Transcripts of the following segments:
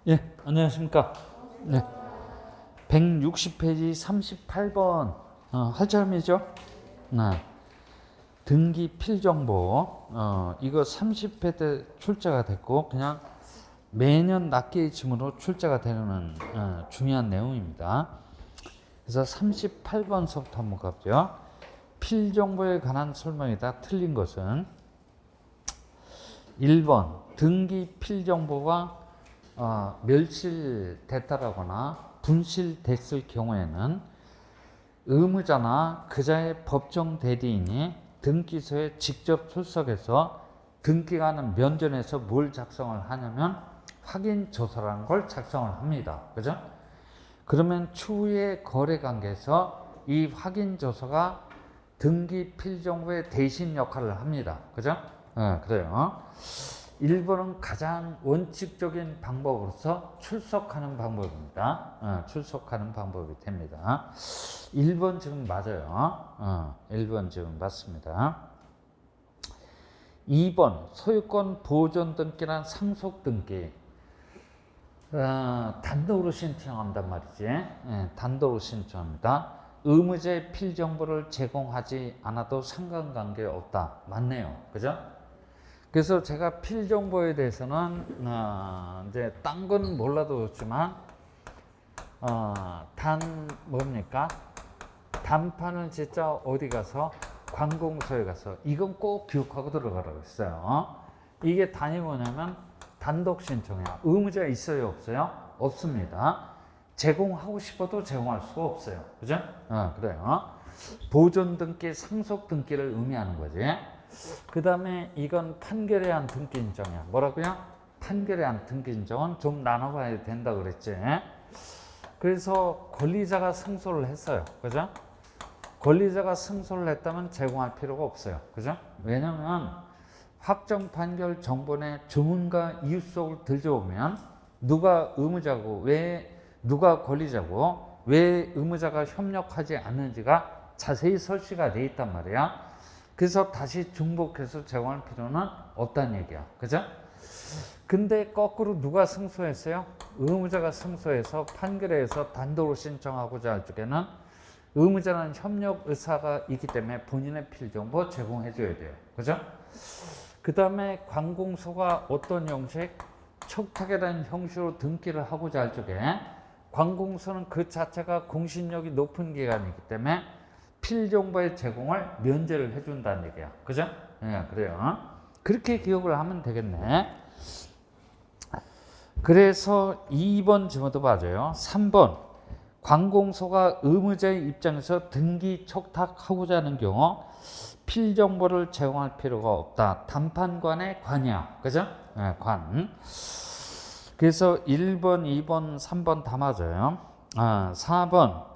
예, 안녕하십니까. 네, 160페이지 38번 할자음이죠. 등기 필정보 이거 30회 때 출제가 됐고 그냥 매년 낱개의침으로 출제가 되는 중요한 내용입니다. 그래서 38번서부터 한번 가보죠. 필정보에 관한 설명이다. 틀린 것은 1번 등기 필정보가 멸실됐다거나 분실됐을 경우에는 의무자나 그자의 법정 대리인이 등기소에 직접 출석해서 등기관은 면전에서 뭘 작성을 하냐면 확인조서라는 걸 작성을 합니다. 그죠? 그러면 추후에 거래관계에서 이 확인조서가 등기 필정보의 대신 역할을 합니다. 그죠? 그래요. 1번은 가장 원칙적인 방법으로서 출석하는 방법입니다. 출석하는 방법이 됩니다. 1번 지금 맞아요. 1번 지금 맞습니다. 2번 소유권 보존 등기란 상속 등기. 단독으로 신청한단 말이지. 단독으로 신청합니다. 의무자의 필정보를 제공하지 않아도 상관관계 없다. 맞네요. 그죠? 그래서 제가 필정보에 대해서는 이제 딴 건 몰라도 좋지만 뭡니까? 단판을 진짜 어디 가서 관공서에 가서 이건 꼭 기억하고 들어가라고 했어요. 이게 단이 뭐냐면 단독 신청이야. 의무자 있어요, 없어요? 없습니다. 제공하고 싶어도 제공할 수가 없어요. 그죠? 그래요. 보존 등기, 상속 등기를 의미하는 거지. 그 다음에 이건 판결에 한 등기 인정이야. 뭐라고요? 판결에 한 등기 인정은 좀 나눠봐야 된다 그랬지. 그래서 권리자가 승소를 했어요. 그죠? 권리자가 승소를 했다면 제공할 필요가 없어요. 그죠? 왜냐면 확정 판결 정본의 조문과 이유속을 들여오면 누가 의무자고 누가 권리자고 왜 의무자가 협력하지 않는지가 자세히 설치가 돼 있단 말이야. 그래서 다시 중복해서 제공할 필요는 없다는 얘기야. 그죠? 근데 거꾸로 누가 승소했어요? 의무자가 승소해서 판결에서 단독으로 신청하고자 할 적에는 의무자는 협력 의사가 있기 때문에 본인의 필정보 제공해 줘야 돼요. 그죠? 그 다음에 관공서가 어떤 형식? 척탁이라는 형식으로 등기를 하고자 할 적에 관공서는 그 자체가 공신력이 높은 기관이기 때문에 필정보의 제공을 면제를 해준다는 얘기야. 그죠? 그래요. 그렇게 기억을 하면 되겠네. 그래서 2번 지문도 맞아요. 3번 관공서가 의무자의 입장에서 등기 척탁하고자 하는 경우 필정보를 제공할 필요가 없다. 단판관의 관이야. 그죠? 관. 그래서 1번, 2번, 3번 다 맞아요. 4번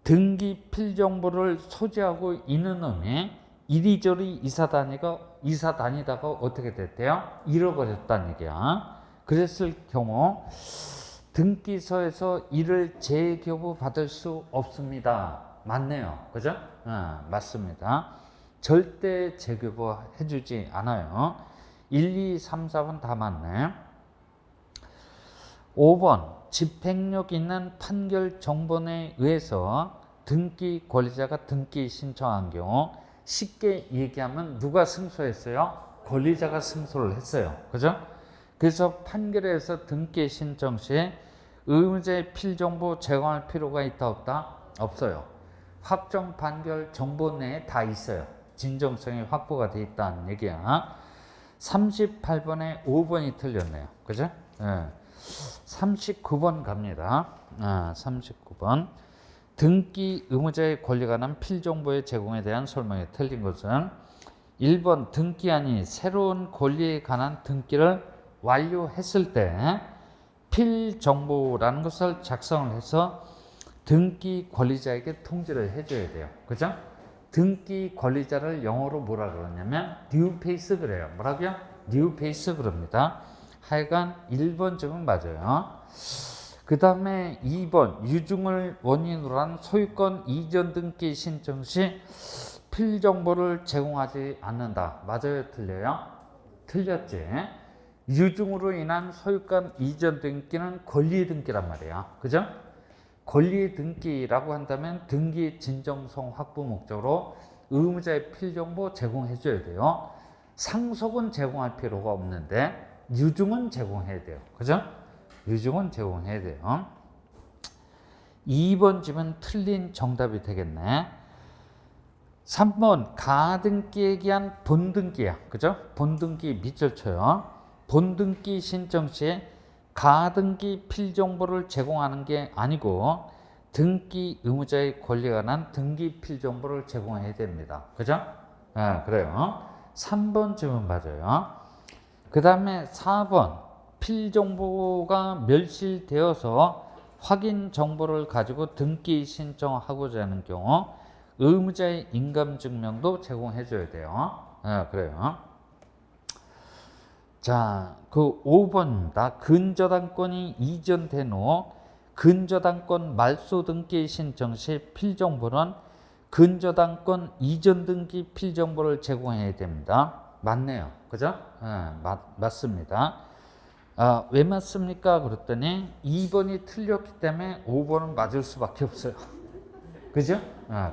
등기 필정보를 소지하고 있는 놈이 이리저리 이사 다니다가 어떻게 됐대요? 잃어버렸다는 얘기야. 그랬을 경우 등기소에서 이를 재교부 받을 수 없습니다. 맞네요. 그죠? 맞습니다. 절대 재교부 해주지 않아요. 1, 2, 3, 4번 다 맞네. 5번 집행력 있는 판결 정본에 의해서 등기 권리자가 등기 신청한 경우 쉽게 얘기하면 누가 승소했어요? 권리자가 승소를 했어요. 그죠? 그래서 판결에서 등기 신청 시 의무자의 필정보 제공할 필요가 있다 없다? 없어요. 확정 판결 정본 내에 다 있어요. 진정성이 확보가 돼 있다는 얘기야. 38번에 5번이 틀렸네요. 그죠? 39번 갑니다. 39번. 등기 의무자의 권리가 난 필정보의 제공에 대한 설명이 틀린 것은 1번 등기한이 새로운 권리에 관한 등기를 완료했을 때 필정보라는 것을 작성을 해서 등기 권리자에게 통지를 해줘야 돼요. 그죠? 등기 권리자를 영어로 뭐라 그러냐면 new face 그래요. 뭐라고요? new face 그럽니다. 하여간 1번 지금 맞아요. 그 다음에 2번 유증을 원인으로 한 소유권 이전 등기 신청 시 필정보를 제공하지 않는다. 맞아요? 틀려요? 틀렸지. 유증으로 인한 소유권 이전 등기는 권리 등기란 말이야. 그죠? 권리 등기라고 한다면 등기 진정성 확보 목적으로 의무자의 필정보 제공해 줘야 돼요. 상속은 제공할 필요가 없는데 유증은 제공해야 돼요. 그죠? 유증은 제공해야 돼요. 2번 집은 틀린 정답이 되겠네. 3번 가등기에 기한 본등기야. 그죠? 본등기 밑줄 쳐요. 본등기 신청 시에 가등기 필정보를 제공하는 게 아니고 등기 의무자의 권리에 관한 등기 필정보를 제공해야 됩니다. 그죠? 그래요. 3번 질문 맞아요. 그 다음에 4번 필정보가 멸실되어서 확인 정보를 가지고 등기 신청하고자 하는 경우 의무자의 인감증명도 제공해 줘야 돼요. 그래요. 자, 그 5번입니다. 근저당권이 이전된 후 근저당권 말소 등기 신청 시 필정보는 근저당권 이전 등기 필정보를 제공해야 됩니다. 맞네요. 그죠? 맞습니다. 왜 맞습니까? 그랬더니 2번이 틀렸기 때문에 5번은 맞을 수밖에 없어요. 그죠?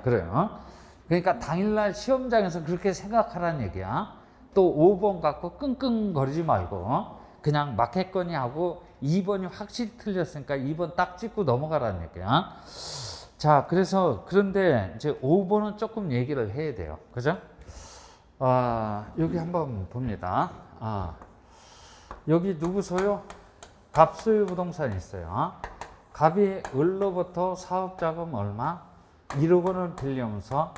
그래요. 그러니까 당일날 시험장에서 그렇게 생각하라는 얘기야. 또 5번 갖고 끙끙거리지 말고 그냥 맞겠거니 하고 2번이 확실히 틀렸으니까 2번 딱 찍고 넘어가라는 얘기야. 자, 그래서 그런데 이제 5번은 조금 얘기를 해야 돼요. 그죠? 여기 한번 봅니다. 여기 누구소요? 갑소유 부동산이 있어요. 갑이 을로부터 사업자금 얼마? 1억 원을 빌리면서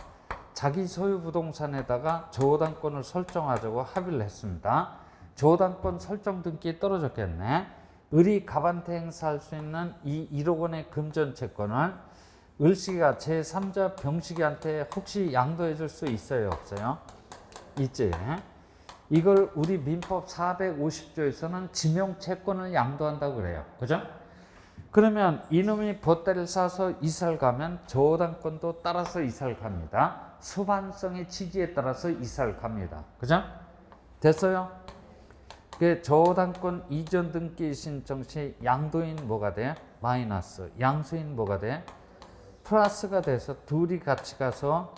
자기 소유 부동산에다가 조당권을 설정하자고 합의를 했습니다. 조당권 설정 등기에 떨어졌겠네. 을이 갑한테 행사할 수 있는 이 1억 원의 금전 채권을 을씨가 제3자 병식이한테 혹시 양도해 줄 수 있어요? 없어요? 있지. 이걸 우리 민법 450조에서는 지명 채권을 양도한다고 그래요. 그죠? 그러면 이놈이 보따리를 싸서 이사를 가면 저당권도 따라서 이사를 갑니다. 소반성의 취지에 따라서 이사를 갑니다. 그죠? 됐어요? 그 저당권 이전 등기 신청 시 양도인 뭐가 돼? 마이너스. 양수인 뭐가 돼? 플러스가 돼서 둘이 같이 가서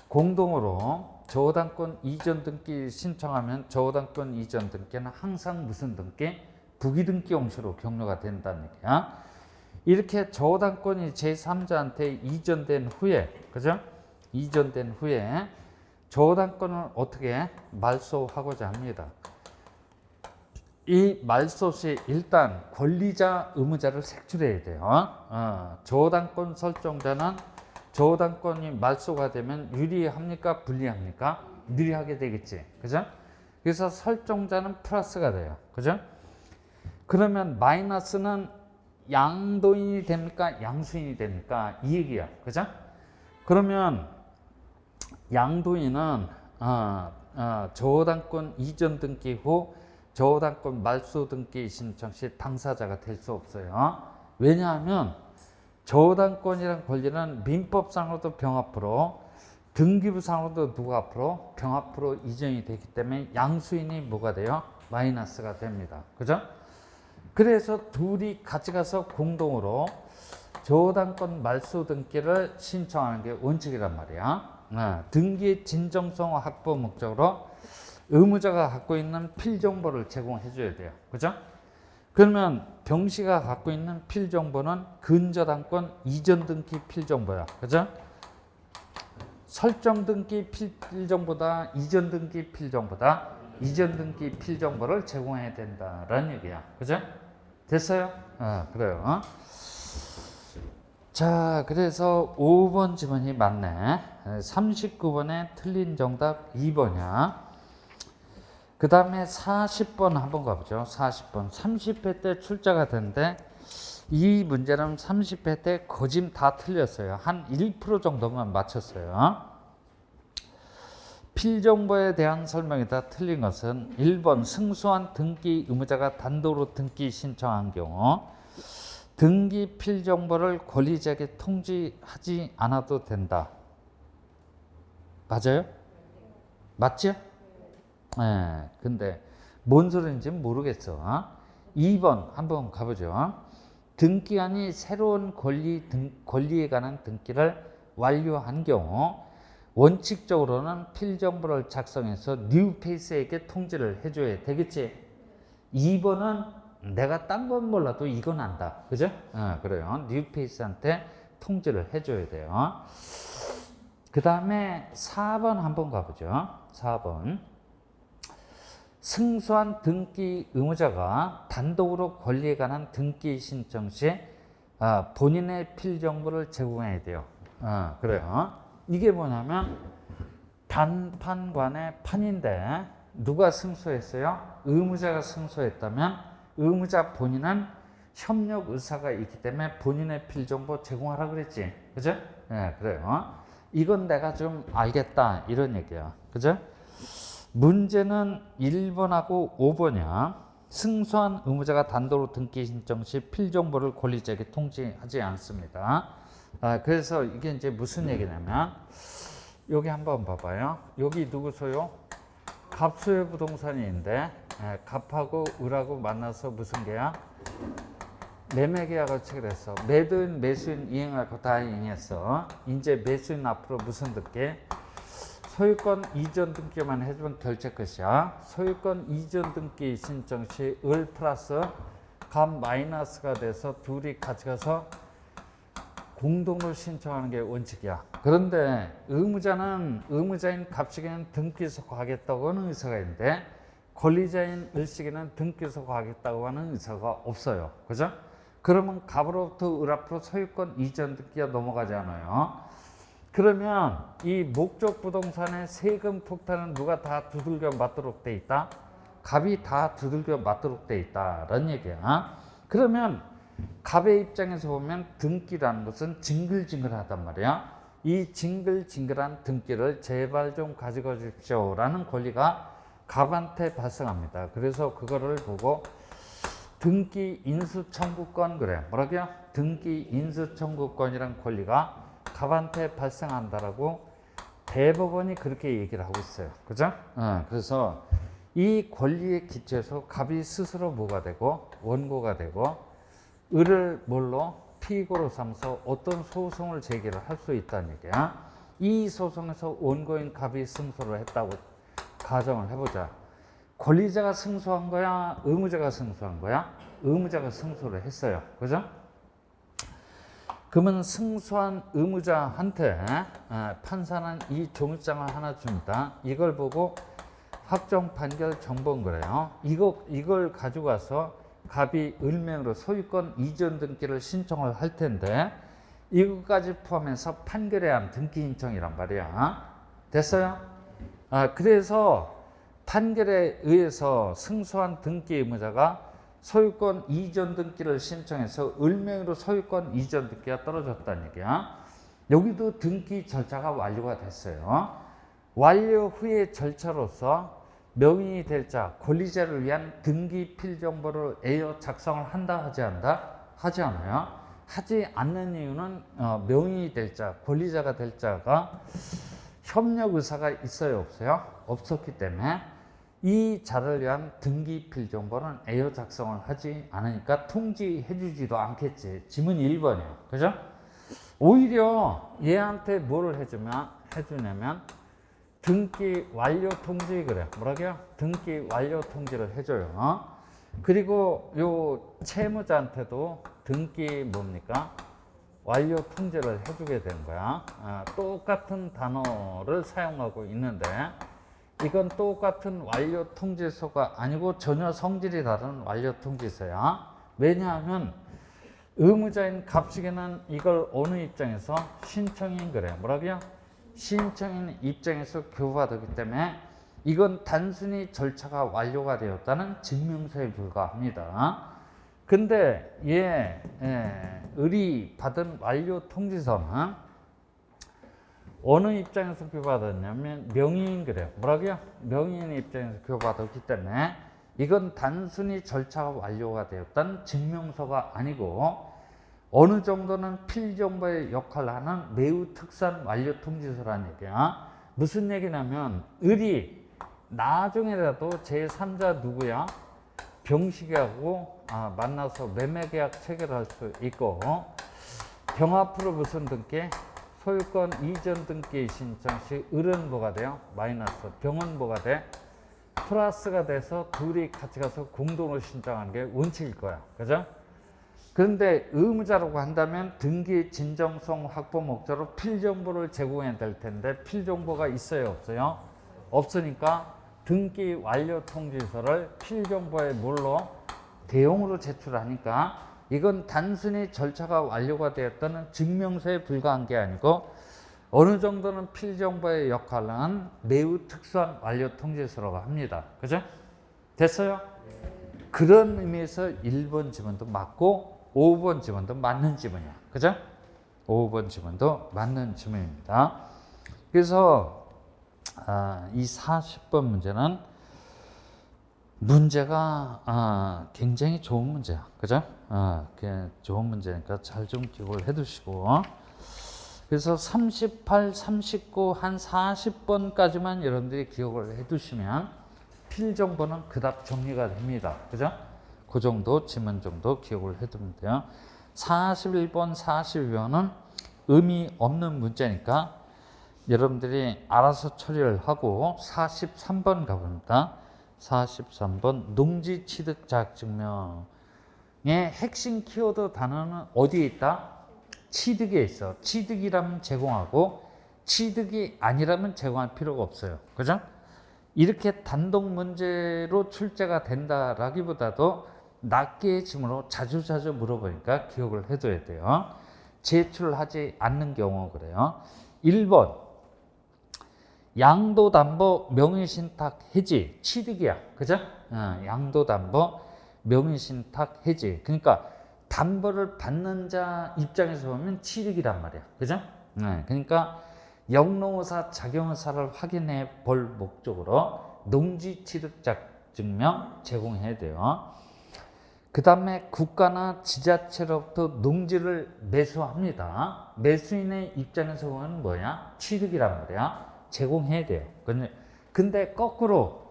공동으로 저당권 이전 등기 신청하면 저당권 이전 등기는 항상 무슨 등기? 부기등기 형식으로 격려가 된다는 얘기야. 이렇게 저당권이 제3자한테 이전된 후에, 그죠? 이전된 후에 저당권을 어떻게 말소하고자 합니다. 이 말소 시 일단 권리자, 의무자를 색출해야 돼요. 저당권 설정자는 저당권이 말소가 되면 유리합니까? 불리합니까? 유리하게 되겠지. 그죠? 그래서 설정자는 플러스가 돼요. 그죠? 그러면 마이너스는 양도인이 됩니까? 양수인이 됩니까? 이 얘기야. 그죠? 그러면 양도인은 저당권 이전 등기 후 저당권 말소 등기 신청 시 당사자가 될 수 없어요. 왜냐하면 저당권이라는 권리는 민법상으로도 병합으로 등기부상으로도 누구 앞으로? 병합으로 이전이 되기 때문에 양수인이 뭐가 돼요? 마이너스가 됩니다. 그죠? 그래서 둘이 같이 가서 공동으로 저당권 말소 등기를 신청하는 게 원칙이란 말이야. 등기의 진정성 확보 목적으로 의무자가 갖고 있는 필정보를 제공해 줘야 돼요. 그죠? 그러면 병씨가 갖고 있는 필정보는 근저당권 이전 등기 필정보야. 그죠? 설정 등기 필정보다 이전 등기 필정보다 이전 등기 필정보를 제공해야 된다라는 얘기야. 그죠? 됐어요? 그래요. 자, 그래서 5번 지문이 맞네. 39번에 틀린 정답 2번이야. 그 다음에 40번 한번 가보죠. 40번. 30회 때 출제가 됐는데 이 문제는 30회 때 거짐 다 틀렸어요. 한 1% 정도만 맞췄어요. 필정보에 대한 설명이 다 틀린 것은 1번 승소한 등기 의무자가 단독으로 등기 신청한 경우 등기 필정보를 권리자에게 통지하지 않아도 된다. 맞아요? 맞죠? 네. 근데 뭔 소리인지 모르겠어. 2번 한번 가보죠. 등기한이 새로운 권리에 관한 등기를 완료한 경우 원칙적으로는 필정보를 작성해서 뉴페이스에게 통지를 해줘야 되겠지. 2번은 내가 딴 건 몰라도 이건 안다. 그죠? 그래요. 뉴페이스한테 통지를 해줘야 돼요. 그 다음에 4번 한번 가보죠. 4번. 승소한 등기 의무자가 단독으로 권리에 관한 등기 신청 시 본인의 필정보를 제공해야 돼요. 그래요. 이게 뭐냐면 단판관의 판인데 누가 승소했어요? 의무자가 승소했다면 의무자 본인은 협력 의사가 있기 때문에 본인의 필정보 제공하라 그랬지. 그죠? 그래요. 이건 내가 좀 알겠다 이런 얘기야. 그죠? 문제는 1번하고 5번이야. 승소한 의무자가 단독으로 등기 신청 시 필정보를 권리자에게 통지하지 않습니다. 그래서 이게 이제 무슨 얘기냐면 여기 한번 봐봐요. 여기 누구소요? 갑소유 부동산인데 갑하고 을하고 만나서 무슨 계약? 매매 계약을 체결했어. 매도인 매수인 이행할 거 다 이행했어. 이제 매수인 앞으로 무슨 등기? 소유권 이전 등기만 해주면 결제 끝이야. 소유권 이전 등기 신청 시 을 플러스 갑 마이너스가 돼서 둘이 같이 가서 공동으로 신청하는 게 원칙이야. 그런데 의무자인 갑식에는 등기소 가겠다고 하는 의사가 있는데 권리자인 을식에는 등기소 가겠다고 하는 의사가 없어요. 그죠? 그러면 갑으로부터 을 앞으로 소유권 이전 등기가 넘어가지 않아요. 그러면 이 목적 부동산의 세금 폭탄은 누가 다 두들겨 맞도록 돼 있다? 갑이 다 두들겨 맞도록 돼 있다라는 얘기야. 그러면 갑의 입장에서 보면 등기라는 것은 징글징글하단 말이야. 이 징글징글한 등기를 제발 좀 가지고 주십시오라는 권리가 갑한테 발생합니다. 그래서 그거를 보고 등기 인수 청구권 그래. 뭐라고요? 등기 인수 청구권이란 권리가 갑한테 발생한다라고 대법원이 그렇게 얘기를 하고 있어요. 그죠? 그래서 이 권리에 기초해서 갑이 스스로 뭐가 되고 원고가 되고 을을 뭘로 피고로 삼아서 어떤 소송을 제기를 할 수 있다는 얘기야. 이 소송에서 원고인 갑이 승소를 했다고 가정을 해보자. 권리자가 승소한 거야? 의무자가 승소한 거야? 의무자가 승소를 했어요. 그죠? 그러면 승소한 의무자한테 판사는 이 종이장을 하나 줍니다. 이걸 보고 확정 판결 정본 거래요. 이걸 가지고 가서 갑이 을명으로 소유권 이전 등기를 신청을 할 텐데 이것까지 포함해서 판결에 한 등기 신청이란 말이야. 됐어요? 그래서 판결에 의해서 승소한 등기 의무자가 소유권 이전 등기를 신청해서 을명으로 소유권 이전 등기가 떨어졌다는 얘기야. 여기도 등기 절차가 완료가 됐어요. 완료 후의 절차로서 명의이 될 자, 권리자를 위한 등기 필정보를 애여 작성을 한다 하지 않다? 하지 않아요. 하지 않는 이유는 명의이 될 자, 권리자가 될 자가 협력 의사가 있어요, 없어요? 없었기 때문에 이 자를 위한 등기 필정보는 애여 작성을 하지 않으니까 통지해 주지도 않겠지. 지문 1번이에요. 그죠? 오히려 얘한테 뭐를 해주냐면 등기 완료 통지 그래. 뭐라고요? 등기 완료 통지를 해줘요. 그리고 요 채무자한테도 등기 뭡니까? 완료 통지를 해주게 되는 거야. 똑같은 단어를 사용하고 있는데 이건 똑같은 완료 통지서가 아니고 전혀 성질이 다른 완료 통지서야. 왜냐하면 의무자인 갑식에는 이걸 어느 입장에서 신청인 그래. 뭐라고요? 신청인 입장에서 교부받았기 때문에 이건 단순히 절차가 완료가 되었다는 증명서에 불과합니다. 근데 을이 받은 완료 통지서는 어느 입장에서 교부받았냐면 명의인 그래요. 뭐라고요? 명의인 입장에서 교부받았기 때문에 이건 단순히 절차가 완료가 되었다는 증명서가 아니고 어느 정도는 필정보의 역할을 하는 매우 특수한 완료 통지서라는 얘기야. 무슨 얘기냐면 을이 나중에라도 제3자 누구야? 병식이하고 만나서 매매계약 체결할 수 있고, 병 앞으로 무슨 등기? 소유권 이전 등기 신청 시 을은 뭐가 돼요? 마이너스. 병은 뭐가 돼? 플러스가 돼서 둘이 같이 가서 공동으로 신청하는 게 원칙일 거야. 그죠? 그런데 의무자라고 한다면 등기 진정성 확보 목적으로 필정보를 제공해야 될 텐데 필정보가 있어요, 없어요? 없으니까 등기 완료 통지서를 필정보에 뭘로? 대용으로 제출하니까 이건 단순히 절차가 완료가 되었다는 증명서에 불과한 게 아니고 어느 정도는 필정보의 역할은 매우 특수한 완료 통지서라고 합니다. 그죠? 됐어요? 그런 의미에서 1번 지문도 맞고 5번 지문도 맞는 지문이야. 그죠? 5번 지문도 맞는 지문입니다. 그래서 이 40번 문제는 문제가 굉장히 좋은 문제야. 그죠? 좋은 문제니까 잘 좀 기억을 해 두시고, 그래서 38, 39, 한 40번까지만 여러분들이 기억을 해 두시면 필정보는 그닥 정리가 됩니다. 그죠? 그 정도 지문 정도 기억을 해 두면 돼요. 41번, 42번은 의미 없는 문제니까 여러분들이 알아서 처리를 하고 43번 가봅니다. 43번 농지 취득 자격증명의 핵심 키워드 단어는 어디에 있다? 취득에 있어. 취득이라면 제공하고 취득이 아니라면 제공할 필요가 없어요. 그죠? 이렇게 단독 문제로 출제가 된다라기보다도 낱개의 지문으로 자주자주 물어보니까 기억을 해둬야 돼요. 제출하지 않는 경우 그래요. 1번 양도담보 명의신탁 해지 취득이야. 그죠? 양도담보 명의신탁 해지. 그러니까 담보를 받는 자 입장에서 보면 취득이란 말이야. 그죠? 그러니까 영농의사 작용의사를 확인해 볼 목적으로 농지 취득 자격증명 제공해야 돼요. 그 다음에 국가나 지자체로부터 농지를 매수합니다. 매수인의 입장에서 보면 뭐야? 취득이란 말이야. 제공해야 돼요. 근데 거꾸로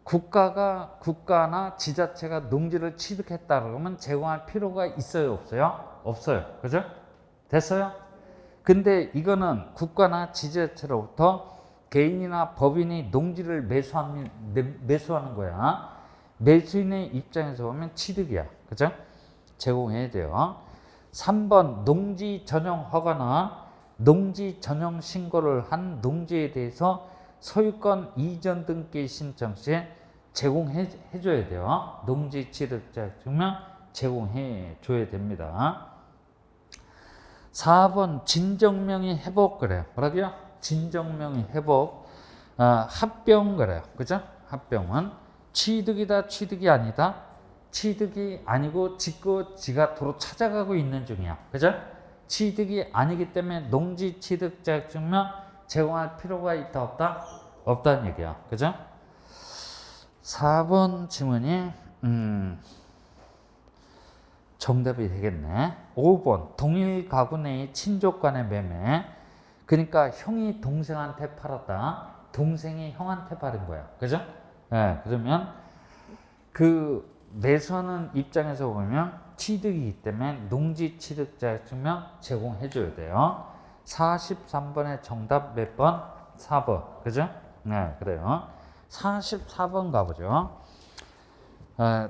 국가나 지자체가 농지를 취득했다 그러면 제공할 필요가 있어요, 없어요? 없어요. 그죠? 됐어요? 근데 이거는 국가나 지자체로부터 개인이나 법인이 농지를 매수하는 거야. 매수인의 입장에서 보면 취득이야. 그죠? 제공해야 돼요. 3번 농지 전용 허가나 농지 전용 신고를 한 농지에 대해서 소유권 이전 등기 신청 시 제공해 줘야 돼요. 농지 취득 자격증명 제공해 줘야 됩니다. 4번 진정명의 회복 그래요. 뭐라고요? 진정명의 회복. 합병 그래요. 그죠? 합병은 취득이다, 취득이 아니다. 취득이 아니고 지가 도로 찾아가고 있는 중이야. 그죠? 취득이 아니기 때문에 농지 취득 자격증명 제공할 필요가 있다, 없다? 없다는 얘기야. 그죠? 4번 지문이 정답이 되겠네. 5번 동일 가구 내의 친족 간의 매매. 그러니까 형이 동생한테 팔았다. 동생이 형한테 팔은 거야. 그죠? 그러면 그 매수하는 입장에서 보면 취득이기 때문에 농지 취득 자격증명 제공해 줘야 돼요. 43번의 정답 몇 번? 4번. 그죠? 그래요. 44번 가보죠.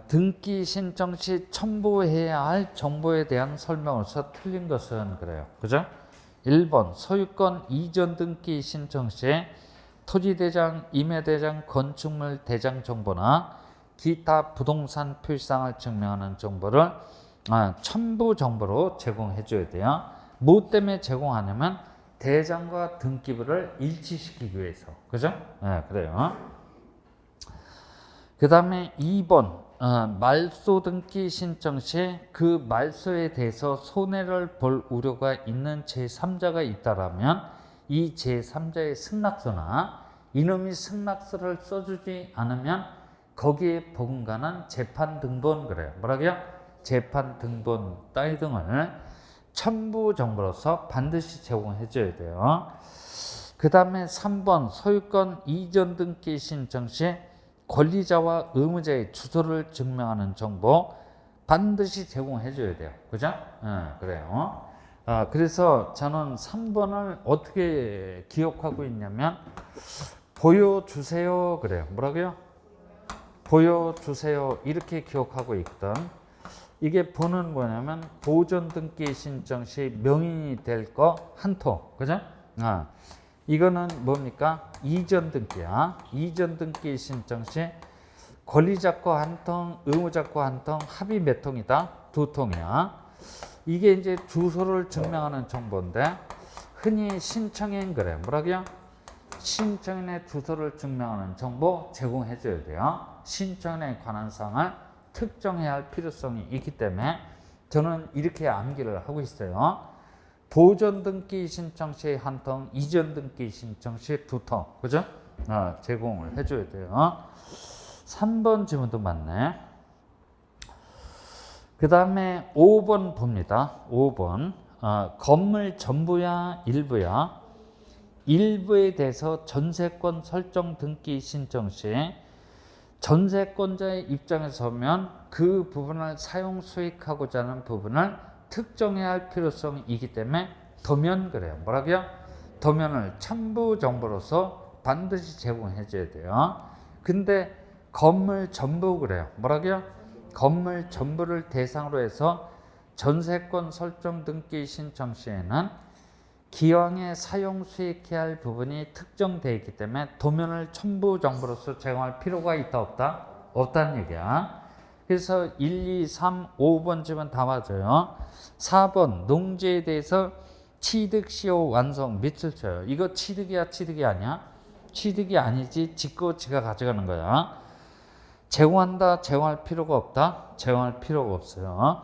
등기 신청 시 첨부해야 할 정보에 대한 설명으로서 틀린 것은 그래요. 그죠? 1번 소유권 이전 등기 신청 시 토지대장, 임야대장, 건축물 대장 정보나 기타 부동산 표시상을 증명하는 정보를 첨부 정보로 제공해 줘야 돼요. 뭐 때문에 제공하냐면 대장과 등기부를 일치시키기 위해서. 그죠? 그래요. 그 다음에 2번 말소 등기 신청 시 그 말소에 대해서 손해를 볼 우려가 있는 제3자가 있다라면 이 제3자의 승낙서나 이놈이 승낙서를 써주지 않으면 거기에 버금가는 재판 등본 그래요. 뭐라고요? 재판 등본 따위 등을 첨부 정보로서 반드시 제공해 줘야 돼요. 그 다음에 3번 소유권 이전 등기 신청 시 권리자와 의무자의 주소를 증명하는 정보 반드시 제공해 줘야 돼요. 그죠? 그래요. 그래서 저는 3번을 어떻게 기억하고 있냐면 보여주세요. 그래요. 뭐라고요? 보여주세요. 이렇게 기억하고 있거든. 이게 보는 뭐냐면 보존 등기 신청 시 명인이 될 거 한 통. 그죠? 이거는 뭡니까? 이전 등기야. 이전 등기 신청 시 권리자 거 한 통, 의무자 거 한 통, 합의 몇 통이다? 2통이야. 이게 이제 주소를 증명하는 정보인데 흔히 신청인 그래. 뭐라고요? 신청인의 주소를 증명하는 정보 제공해 줘야 돼요. 신청인에 관한 사항을 특정해야 할 필요성이 있기 때문에 저는 이렇게 암기를 하고 있어요. 보존 등기 신청 시 한 통, 이전 등기 신청 시 2통. 그죠? 제공을 해 줘야 돼요. 3번 질문도 맞네. 그 다음에 5번 봅니다. 5번. 건물 전부야, 일부야? 일부에 대해서 전세권 설정 등기 신청 시 전세권자의 입장에 서면 그 부분을 사용 수익하고자 하는 부분을 특정해야 할 필요성이 있기 때문에 도면 그래요. 뭐라고요? 도면을 첨부 정보로서 반드시 제공해 줘야 돼요. 근데 건물 전부 그래요. 뭐라고요? 건물 전부를 대상으로 해서 전세권 설정 등기 신청 시에는 기왕에 사용 수익해야 할 부분이 특정되어 있기 때문에 도면을 첨부 정보로서 제공할 필요가 있다 없다? 없다는 얘기야. 그래서 1, 2, 3, 5번 집은 다 맞아요. 4번 농지에 대해서 취득 시효 완성 밑줄 쳐요. 이거 취득이야 취득이 아니야? 취득이 아니지. 짓고 지가 가져가는 거야. 제공한다 제공할 필요가 없다? 제공할 필요가 없어요.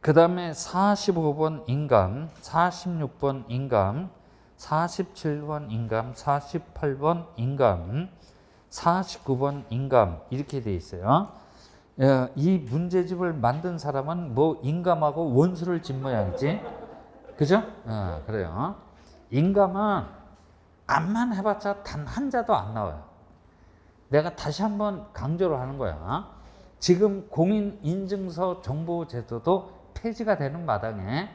그 다음에 45번 인감, 46번 인감, 47번 인감, 48번 인감, 49번 인감 이렇게 돼 있어요. 이 문제집을 만든 사람은 뭐 인감하고 원수를 진 모양이지. 그죠? 그래요. 인감은 암만 해봤자 단 한 자도 안 나와요. 내가 다시 한번 강조를 하는 거야. 지금 공인인증서 정보제도도 폐지가 되는 마당에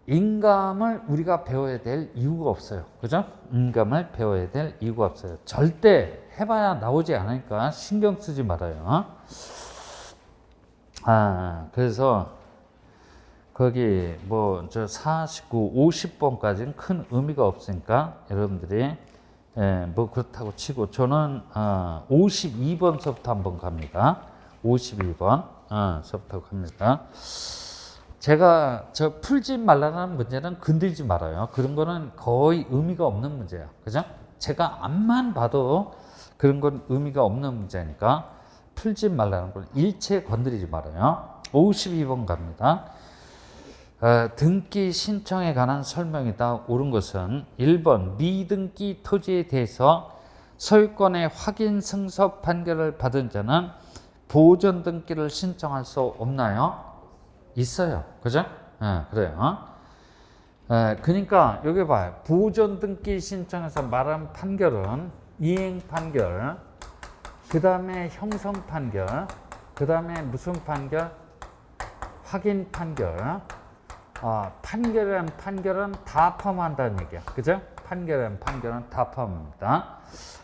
인감을 우리가 배워야 될 이유가 없어요. 그죠? 인감을 배워야 될 이유가 없어요. 절대 해봐야 나오지 않으니까 신경 쓰지 말아요. 그래서 거기 뭐 저 49, 50번까지는 큰 의미가 없으니까 여러분들이 뭐 그렇다고 치고 저는 52번서부터 한번 갑니다. 52번 서부터 갑니다. 제가 저 풀지 말라는 문제는 건들지 말아요. 그런 거는 거의 의미가 없는 문제야. 그죠? 제가 앞만 봐도 그런 건 의미가 없는 문제니까 풀지 말라는 건 일체 건드리지 말아요. 52번 갑니다. 등기 신청에 관한 설명이다. 옳은 것은 1번 미등기 토지에 대해서 소유권의 확인 승소 판결을 받은 자는 보존 등기를 신청할 수 없나요? 있어요. 그죠? 그래요. 그러니까 여기 봐요. 보존 등기 신청에서 말한 판결은 이행 판결, 그 다음에 형성 판결, 그 다음에 무슨 판결? 확인 판결. 판결이란 판결은 다 포함한다는 얘기야. 그죠? 판결이란 판결은 다 포함합니다.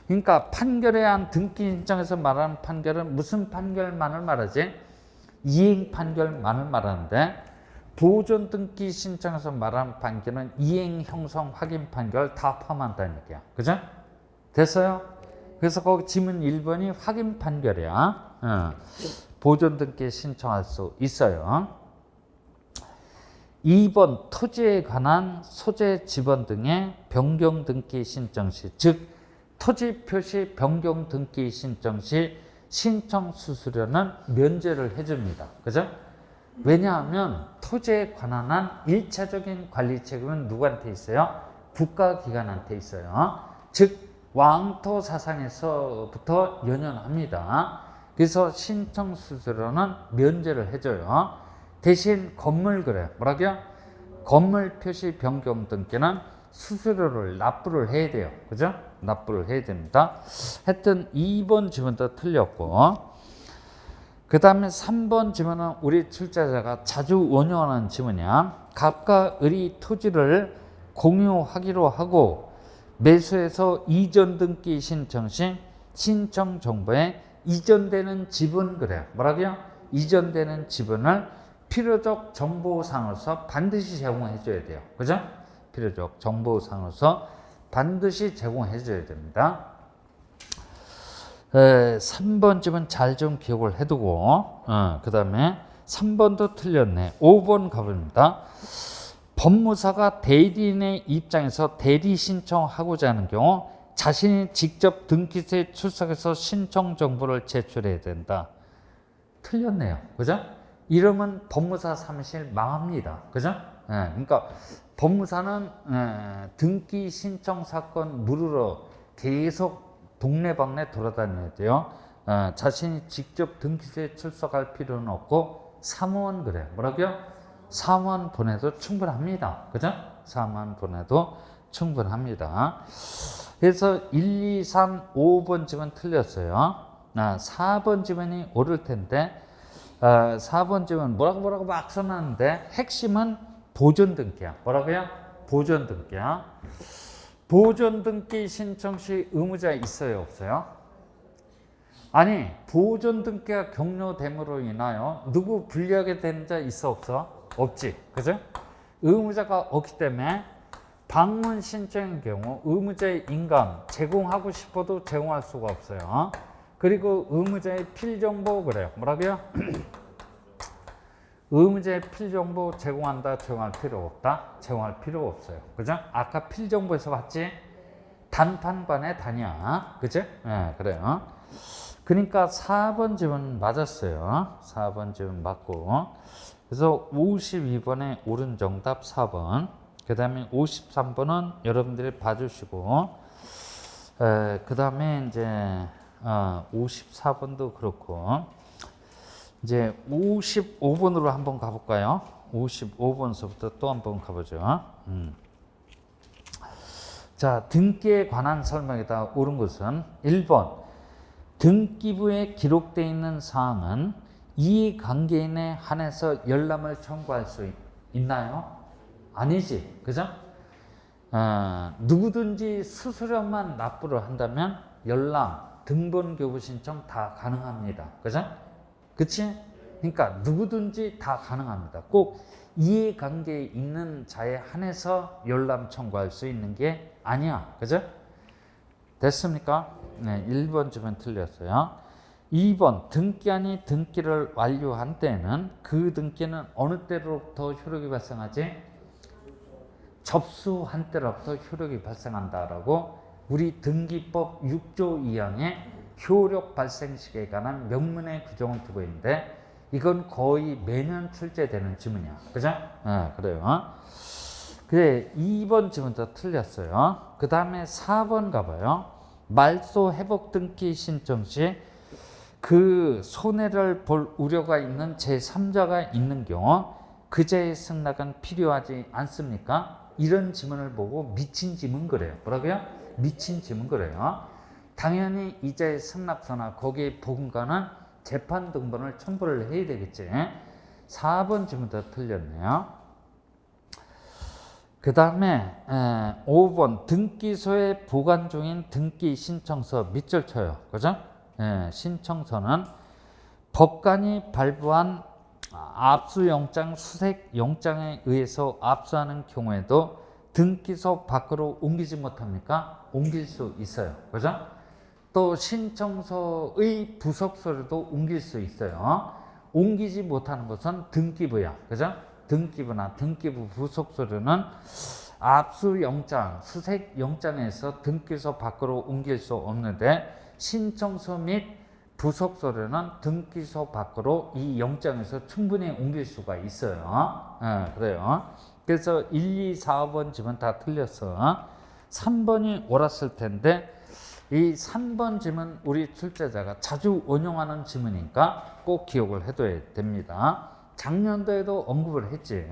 그러니까 판결에 의한 등기 신청에서 말하는 판결은 무슨 판결만을 말하지? 이행 판결만을 말하는데 보존 등기 신청에서 말하는 판결은 이행, 형성, 확인 판결 다 포함한다는 얘기야. 그죠? 됐어요? 그래서 거기 지문 1번이 확인 판결이야. 보존 등기 신청할 수 있어요. 2번 토지에 관한 소재 지번 등의 변경 등기 신청 시, 즉 토지 표시 변경 등기 신청 시 신청 수수료는 면제를 해줍니다. 그죠? 왜냐하면 토지에 관한 한 1차적인 관리 책임은 누구한테 있어요? 국가기관한테 있어요. 즉 왕토 사상에서부터 연연합니다. 그래서 신청 수수료는 면제를 해줘요. 대신 건물 그래요. 뭐라고요? 건물 표시 변경 등기는 수수료를 납부를 해야 돼요. 그죠? 납부를 해야 됩니다. 하여튼 2번 지문도 틀렸고, 그 다음에 3번 지문은 우리 출제자가 자주 원용하는 지문이야. 갑과 을이 토지를 공유하기로 하고 매수해서 이전 등기 신청 시 신청 정보에 이전되는 지분, 그래요. 뭐라고요? 이전되는 지분을 필요적 정보상으로서 반드시 제공해 줘야 돼요. 그죠? 필요적 정보상으로서 반드시 제공해 줘야 됩니다. 3번 집은 잘 좀 기억을 해두고, 그 다음에 3번도 틀렸네. 5번 가봅니다. 법무사가 대리인의 입장에서 대리 신청하고자 하는 경우 자신이 직접 등기소에 출석해서 신청 정보를 제출해야 된다. 틀렸네요. 그죠? 이러면 법무사 사무실 망합니다. 그죠? 그러니까 법무사는 등기 신청 사건 물으러 계속 동네방네 돌아다녀야 돼요. 자신이 직접 등기소에 출석할 필요는 없고 사무원, 그래요. 뭐라고요? 사무원 보내도 충분합니다. 그죠? 사무원 보내도 충분합니다. 그래서 1, 2, 3, 5번 지문 틀렸어요. 4번 지문이 옳을 텐데, 4번 지문 뭐라고 막 써놨는데 핵심은 보존 등기야. 뭐라고요? 보존 등기야. 보존 등기 신청 시 의무자 있어요, 없어요? 아니, 보존 등기가 격려됨으로 인하여 누구 불리하게 되는 자 있어, 없어? 없지. 그죠? 의무자가 없기 때문에 방문 신청의 경우 의무자의 인감 제공하고 싶어도 제공할 수가 없어요. 그리고 의무자의 필정보, 그래요. 뭐라고요? 의무자의 필정보 제공한다, 제공할 필요 없다? 제공할 필요가 없어요. 그죠? 아까 필정보에서 봤지? 단판관의 단이야. 그죠? 그래요. 그러니까 4번 지문 맞았어요. 4번 지문 맞고. 그래서 52번에 옳은 정답 4번. 그 다음에 53번은 여러분들이 봐주시고, 그 다음에 이제 54번도 그렇고, 이제 55번으로 한번 가볼까요? 55번서부터 또 한번 가보죠. 자, 등기에 관한 설명이다. 옳은 것은 1번 등기부에 기록되어 있는 사항은 이해관계인에 한해서 열람을 청구할 수 있나요? 아니지. 그죠? 누구든지 수수료만 납부를 한다면 열람, 등본교부 신청 다 가능합니다. 그죠? 그치? 그러니까 누구든지 다 가능합니다. 꼭 이해관계에 있는 자에 한해서 열람 청구할 수 있는 게 아니야. 그죠? 됐습니까? 네, 1번 주면 틀렸어요. 2번 등기한이 등기를 완료한 때는 그 등기는 어느 때로부터 효력이 발생하지? 접수한 때로부터 효력이 발생한다라고 우리 등기법 6조 2항에 효력 발생 시기에 관한 명문의 규정을 두고 있는데 이건 거의 매년 출제되는 지문이야. 그죠? 그래요. 그래, 2번 지문도 틀렸어요. 그 다음에 4번 가봐요. 말소 회복 등기 신청 시 그 손해를 볼 우려가 있는 제3자가 있는 경우 그자의 승낙은 필요하지 않습니까? 이런 지문을 보고 미친 지문 그래요. 뭐라고요? 미친 지문 그래요. 당연히 이자의 승낙서나 거기에 보금과는 재판 등본을 첨부를 해야 되겠지. 4번 지문도 틀렸네요. 그 다음에 5번 등기소에 보관 중인 등기 신청서 밑줄 쳐요. 그죠? 신청서는 법관이 발부한 압수영장, 수색영장에 의해서 압수하는 경우에도 등기소 밖으로 옮기지 못합니까? 옮길 수 있어요. 그죠? 또 신청서의 부속서류도 옮길 수 있어요. 옮기지 못하는 것은 등기부야. 그죠? 등기부나 등기부 부속서류는 압수영장, 수색영장에서 등기소 밖으로 옮길 수 없는데 신청서 및 부속서류는 등기소 밖으로 이 영장에서 충분히 옮길 수가 있어요. 그래요. 그래서 1, 2, 4번 지문 다 틀렸어. 3번이 옳았을 텐데 이 3번 지문 우리 출제자가 자주 원용하는 지문이니까 꼭 기억을 해둬야 됩니다. 작년도에도 언급을 했지.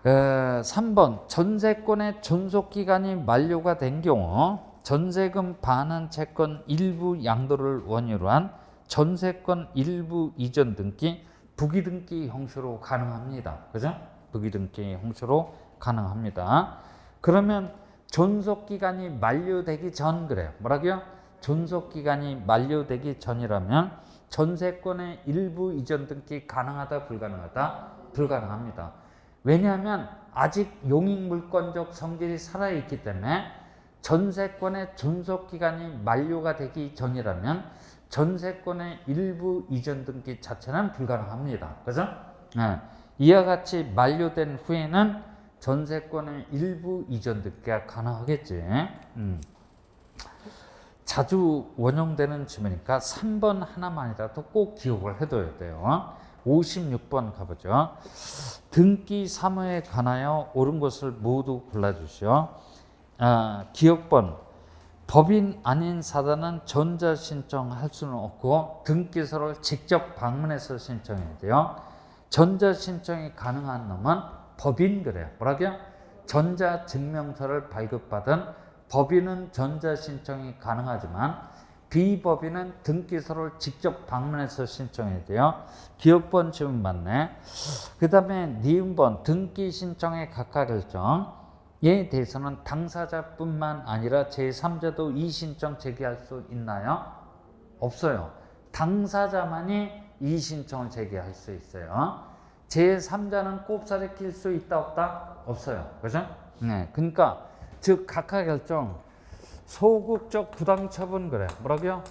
3번 전세권의 존속기간이 만료가 된 경우 전세금 반환 채권 일부 양도를 원유로 한 전세권 일부 이전 등기 부기등기 형식으로 가능합니다. 그죠? 부기등기 형식으로 가능합니다. 그러면 존속기간이 만료되기 전 그래요. 뭐라고요? 존속기간이 만료되기 전이라면 전세권의 일부 이전 등기 가능하다 불가능하다? 불가능합니다. 왜냐하면 아직 용익물권적 성질이 살아있기 때문에 전세권의 존속기간이 만료가 되기 전이라면 전세권의 일부 이전 등기 자체는 불가능합니다. 그죠? 네. 이와 같이 만료된 후에는 전세권의 일부 이전 등기가 가능하겠지. 자주 원용되는 질문이니까 3번 하나만이라도 꼭 기억을 해둬야 돼요. 56번 가보죠. 등기 사무에 관하여 옳은 것을 모두 골라주시오. 기억번 법인 아닌 사단은 전자신청할 수는 없고 등기소를 직접 방문해서 신청해야 돼요. 전자신청이 가능한 놈은 법인 그래요. 뭐라고요? 전자증명서를 발급받은 법인은 전자신청이 가능하지만 비법인은 등기소를 직접 방문해서 신청해야 돼요. 기억번 질문 맞네. 그 다음에 니은번 등기 신청의 각하 결정에 대해서는 당사자뿐만 아니라 제3자도 이 신청 제기할 수 있나요? 없어요. 당사자만이 이 신청을 제기할 수 있어요. 제3자는 꼽사리 낄 수 있다 없다? 없어요. 그죠? 네. 그러니까 즉 각하 결정 소극적 부당처분 그래. 뭐라고요?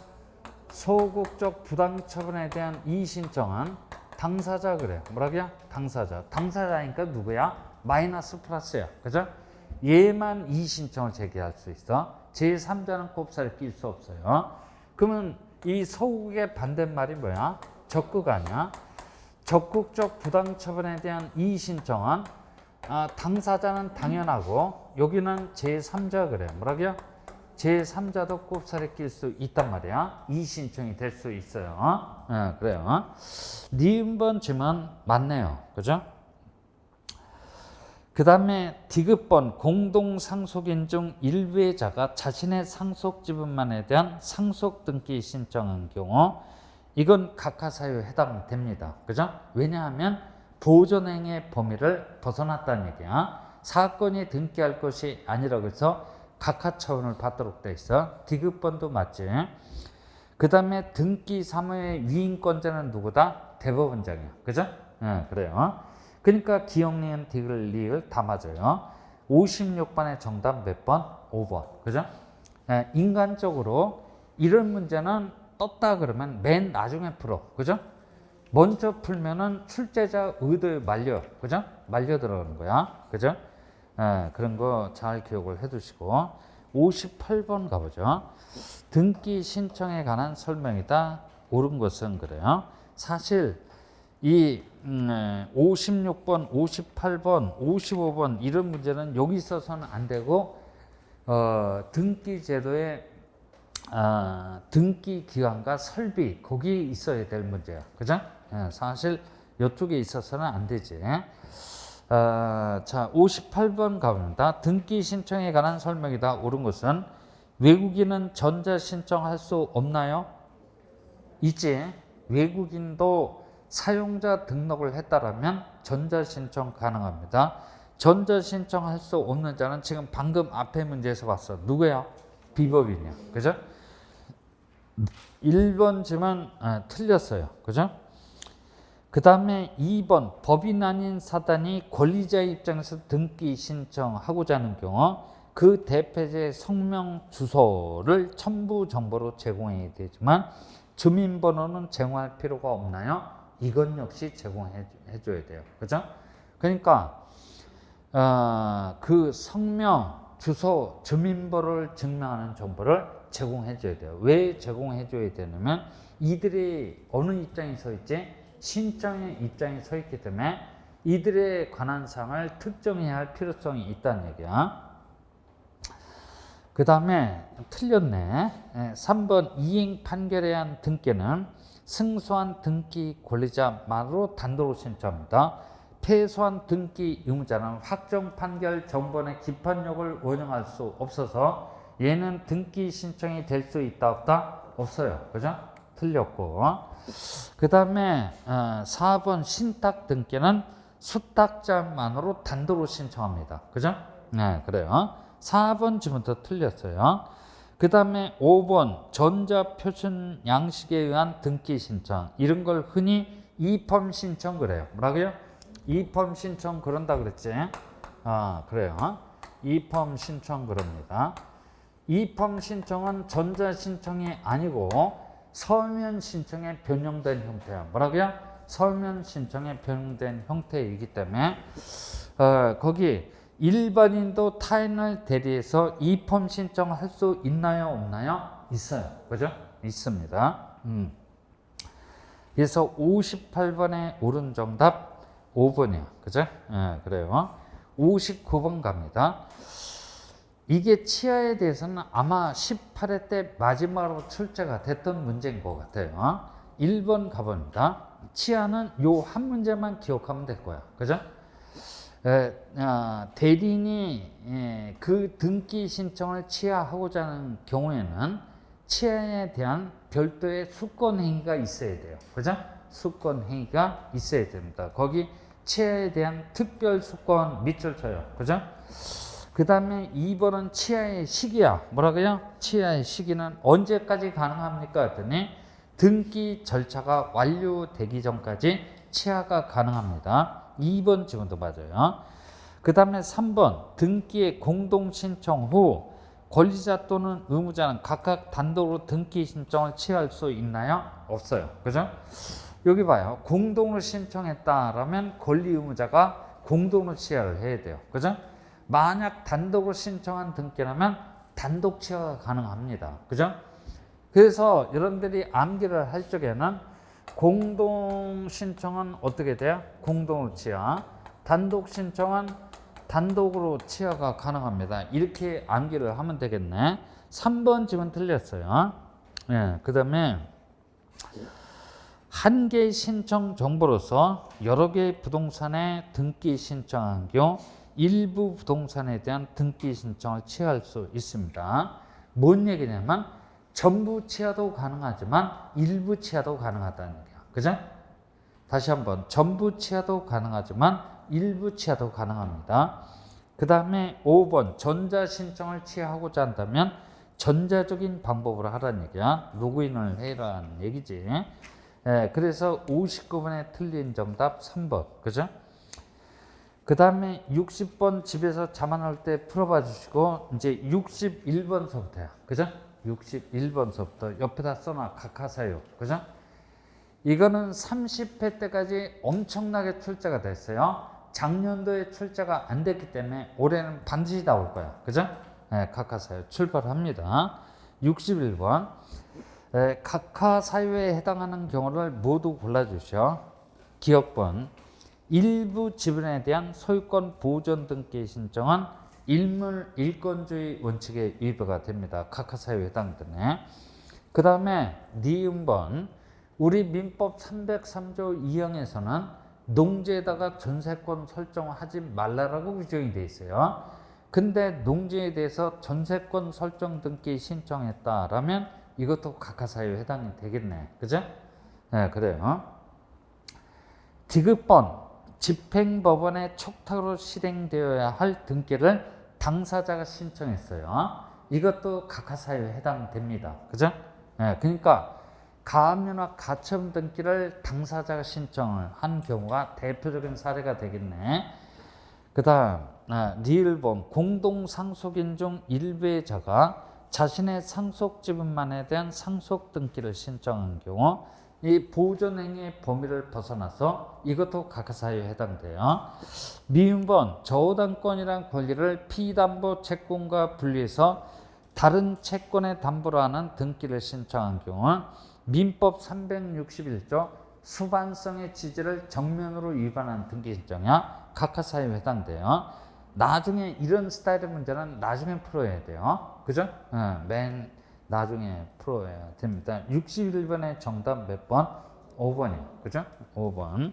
소극적 부당처분에 대한 이 신청은 당사자 그래. 뭐라고요? 당사자. 당사자니까 누구야? 마이너스 플러스야. 그죠? 얘만 이 신청을 제기할 수 있어. 제3자는 꼽사를 낄 수 없어요. 그러면 이 소극의 반대말이 뭐야? 적극 아니야? 적극적 부당처분에 대한 이 신청은 당사자는 당연하고 여기는 제3자 그래. 뭐라고요? 제3자도 꼽사리 낄 수 있단 말이야. 이 신청이 될 수 있어요. 그래요. 니은번 질문 맞네요. 그죠? 그 다음에 디귿번 공동상속인 중 일회자가 자신의 상속지분만에 대한 상속등기 신청한 경우 이건 각하사유에 해당됩니다. 그죠? 왜냐하면 보존행위의 범위를 벗어났다는 얘기야. 사건이 등기할 것이 아니라고 해서 각하 처분을 받도록 돼 있어. 디귿번도 맞지. 그 다음에 등기 사무의 위임권자는 누구다? 대법원장이야. 그죠? 그래요. 그러니까 기억, 니은, 디귿, 리을 다 맞아요. 56번의 정답 몇 번? 5번. 그죠? 인간적으로 이런 문제는 떴다 그러면 맨 나중에 풀어. 그죠? 먼저 풀면은 출제자 의도에 말려. 그죠? 말려 들어가는 거야. 그죠? 그런 거 잘 기억을 해 두시고 58번 가보죠. 등기 신청에 관한 설명이다. 옳은 것은 그래요. 사실 이 56번, 58번, 55번 이런 문제는 여기 있어서는 안 되고 등기 제도의 등기 기간과 설비 거기에 있어야 될 문제야. 그죠? 사실 이쪽에 있어서는 안 되지. 자, 58번 가봅니다. 등기 신청에 관한 설명이다. 옳은 것은 외국인은 전자 신청할 수 없나요? 있지. 외국인도 사용자 등록을 했다라면 전자 신청 가능합니다. 전자 신청할 수 없는 자는 지금 방금 앞에 문제에서 봤어. 누구야? 비법인이야. 그죠? 1번 질문 틀렸어요. 그죠? 그 다음에 2번 법인 아닌 사단이 권리자의 입장에서 등기 신청하고자 하는 경우 그 대표자의 성명 주소를 첨부 정보로 제공해야 되지만 주민번호는 제공할 필요가 없나요? 이건 역시 제공해 줘야 돼요. 그죠? 그러니까 그 성명, 주소, 주민번호를 증명하는 정보를 제공해 줘야 돼요. 왜 제공해 줘야 되냐면 이들이 어느 입장에 서 있지? 신청의 입장에 서 있기 때문에 이들에 관한 사항을 특정해야 할 필요성이 있다는 얘기야. 그 다음에 틀렸네. 3번 이행 판결에 의한 등기는 승소한 등기 권리자만으로 단독으로 신청합니다. 패소한 등기 의무자는 확정 판결 정본의 기판력을 원용할 수 없어서 얘는 등기 신청이 될 수 있다 없다? 없어요. 그죠? 틀렸고. 그 다음에 4번 신탁 등기는 수탁자만으로 단독으로 신청합니다. 그죠? 네, 그래요. 4번 지금부터 틀렸어요. 그 다음에 5번 전자표준 양식에 의한 등기 신청, 이런 걸 흔히 이펌 신청 그래요. 뭐라고요? 이펌 신청 그런다 그랬지? 그래요. 이펌 신청 그럽니다. 이펌 신청은 전자 신청이 아니고 서면 신청에 변형된 형태야. 뭐라고요? 서면 신청에 변형된 형태이기 때문에 거기 일반인도 타인을 대리해서 이펌 신청할 수 있나요? 없나요? 있어요. 그죠? 있습니다. 그래서 58번의 옳은 정답 5번이요. 그죠? 그래요. 59번 갑니다. 이게 치아에 대해서는 아마 18회 때 마지막으로 출제가 됐던 문제인 것 같아요. 1번 가봅니다. 치아는 요 한 문제만 기억하면 될 거야. 그죠? 대리인이 그 등기 신청을 치아하고자 하는 경우에는 치아에 대한 별도의 수권행위가 있어야 돼요. 그죠? 수권행위가 있어야 됩니다. 거기 치아에 대한 특별 수권 밑줄 쳐요. 그죠? 그 다음에 2번은 치아의 시기야. 뭐라고요? 치아의 시기는 언제까지 가능합니까? 했더니 등기 절차가 완료되기 전까지 치아가 가능합니다. 2번 지금도 맞아요. 그 다음에 3번 등기의 공동 신청 후 권리자 또는 의무자는 각각 단독으로 등기 신청을 취할 수 있나요? 없어요. 그죠? 여기 봐요. 공동으로 신청했다라면 권리 의무자가 공동으로 취하를 해야 돼요. 그죠? 만약 단독으로 신청한 등기라면 단독 취하가 가능합니다. 그죠? 그래서 여러분들이 암기를 할 적에는 공동 신청은 어떻게 돼요? 공동으로 취하. 단독 신청은 단독으로 취하가 가능합니다. 이렇게 암기를 하면 되겠네. 3번 지금 틀렸어요. 그 다음에 한 개의 신청 정보로서 여러 개의 부동산에 등기 신청한 경우 일부 부동산에 대한 등기 신청을 취할 수 있습니다. 뭔 얘기냐면 전부 취하도 가능하지만 일부 취하도 가능하다는 얘기야. 그죠? 다시 한번 전부 취하도 가능하지만 일부 취하도 가능합니다. 그 다음에 5번 전자 신청을 취하고자 한다면 전자적인 방법으로 하라는 얘기야. 로그인을 해라는 얘기지. 그래서 59번에 틀린 정답 3번. 그죠? 그 다음에 60번 집에서 자만할 때 풀어봐 주시고 이제 61번서부터야. 그죠? 61번서부터 옆에다 써놔. 각하사유. 그죠? 이거는 30회 때까지 엄청나게 출제가 됐어요. 작년도에 출제가 안 됐기 때문에 올해는 반드시 나올 거야. 그죠? 각하사유 출발합니다. 61번. 각하사유에 해당하는 경우를 모두 골라주시오. 기억번. 일부 지분에 대한 소유권 보존 등기 신청은 일물 일권주의 원칙에 위배가 됩니다. 각하사유에 해당되네. 그 다음에 니은번. 우리 민법 303조 2항에서는 농지에다가 전세권 설정하지 말라라고 규정이 되어 있어요. 근데 농지에 대해서 전세권 설정 등기 신청했다라면 이것도 각하사유에 해당이 되겠네. 그죠? 그래요. 디귿번. 집행법원의 촉탁으로 실행되어야 할 등기를 당사자가 신청했어요. 이것도 각하사유에 해당됩니다. 그죠? 그러니까 가압류나 가처분 등기를 당사자가 신청을 한 경우가 대표적인 사례가 되겠네. 그 다음 리을본. 공동상속인 중 일부의 자가 자신의 상속지분만에 대한 상속 등기를 신청한 경우 이 보존행위의 범위를 벗어나서 이것도 각하사유에 해당돼요. 미음번. 저당권이란 권리를 피담보 채권과 분리해서 다른 채권의 담보로 하는 등기를 신청한 경우 민법 361조 수반성의 지지를 정면으로 위반한 등기 신청이야. 각하사유에 해당돼요. 나중에 이런 스타일의 문제는 나중에 풀어야 돼요. 그죠? 맨 나중에 풀어야 됩니다. 61번의 정답 몇 번? 5번이에요. 그죠? 5번.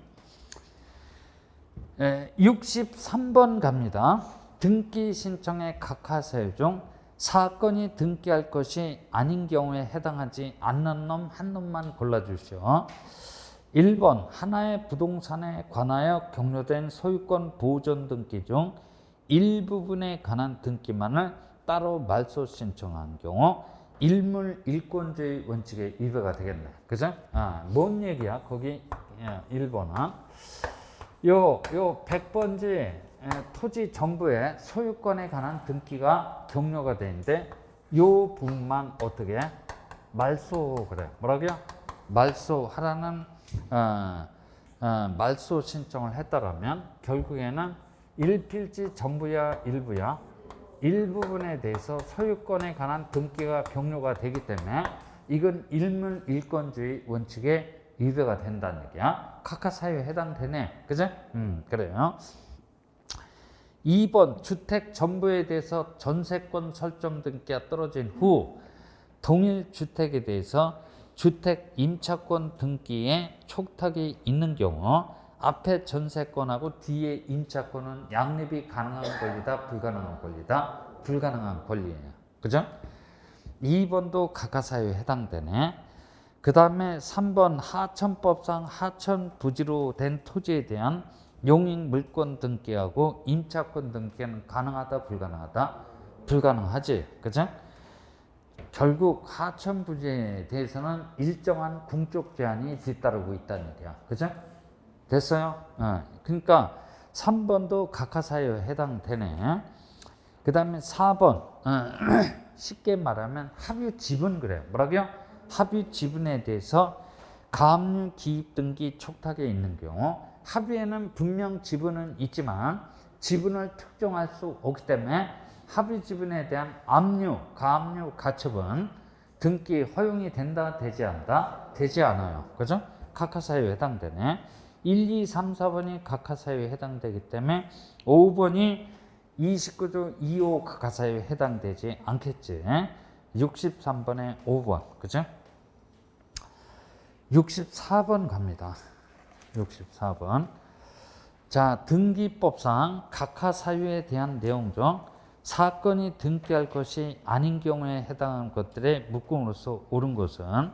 63번 갑니다. 등기 신청의 각하 사유 중 사건이 등기할 것이 아닌 경우에 해당하지 않는 놈 한 놈만 골라주시오. 1번 하나의 부동산에 관하여 격려된 소유권 보존 등기 중 일부분에 관한 등기만을 따로 말소 신청한 경우 일물일권주의 원칙에 위배가 되겠네. 그죠? 뭔 얘기야? 거기 1번은 요 100번지 토지 전부의 소유권에 관한 등기가 격려가 되는데 요 부분만 어떻게 말소 그래. 뭐라고요? 말소하라는 말소 신청을 했다라면 결국에는 일필지 전부야 일부야 일부분에 대해서 소유권에 관한 등기가 격려가 되기 때문에 이건 일물일권주의 원칙에 위배가 된다는 얘기야. 각하 사유에 해당되네. 그죠? 그래요. 2번 주택 전부에 대해서 전세권 설정 등기가 떨어진 후 동일 주택에 대해서 주택 임차권 등기에 촉탁이 있는 경우 앞에 전세권하고 뒤에 임차권은 양립이 가능한 권리다, 불가능한 권리다? 불가능한 권리예요. 그죠? 2번도 각하 사유에 해당되네. 그 다음에 3번 하천법상 하천 부지로 된 토지에 대한 용익 물권 등기하고 임차권 등기는 가능하다, 불가능하다? 불가능하지. 그죠? 결국 하천 부지에 대해서는 일정한 궁적 제한이 뒤따르고 있다는 얘기야. 그죠? 됐어요? 그러니까 3번도 각하 사유에 해당되네. 그 다음에 4번 쉽게 말하면 합유 지분 그래. 뭐라고요? 합유 지분에 대해서 가압류 기입 등기 촉탁에 있는 경우 합유에는 분명 지분은 있지만 지분을 특정할 수 없기 때문에 합유 지분에 대한 압류, 가압류 가처분 등기 허용이 된다, 되지 않다? 되지 않아요. 그죠? 각하 사유에 해당되네. 1, 2, 3, 4번이 각하 사유에 해당되기 때문에 5번이 29조 2호 각하 사유에 해당되지 않겠지. 63번에 5번. 그죠? 64번 갑니다. 64번. 자, 등기법상 각하 사유에 대한 내용 중 사건이 등기할 것이 아닌 경우에 해당하는 것들의 묶음으로서 옳은 것은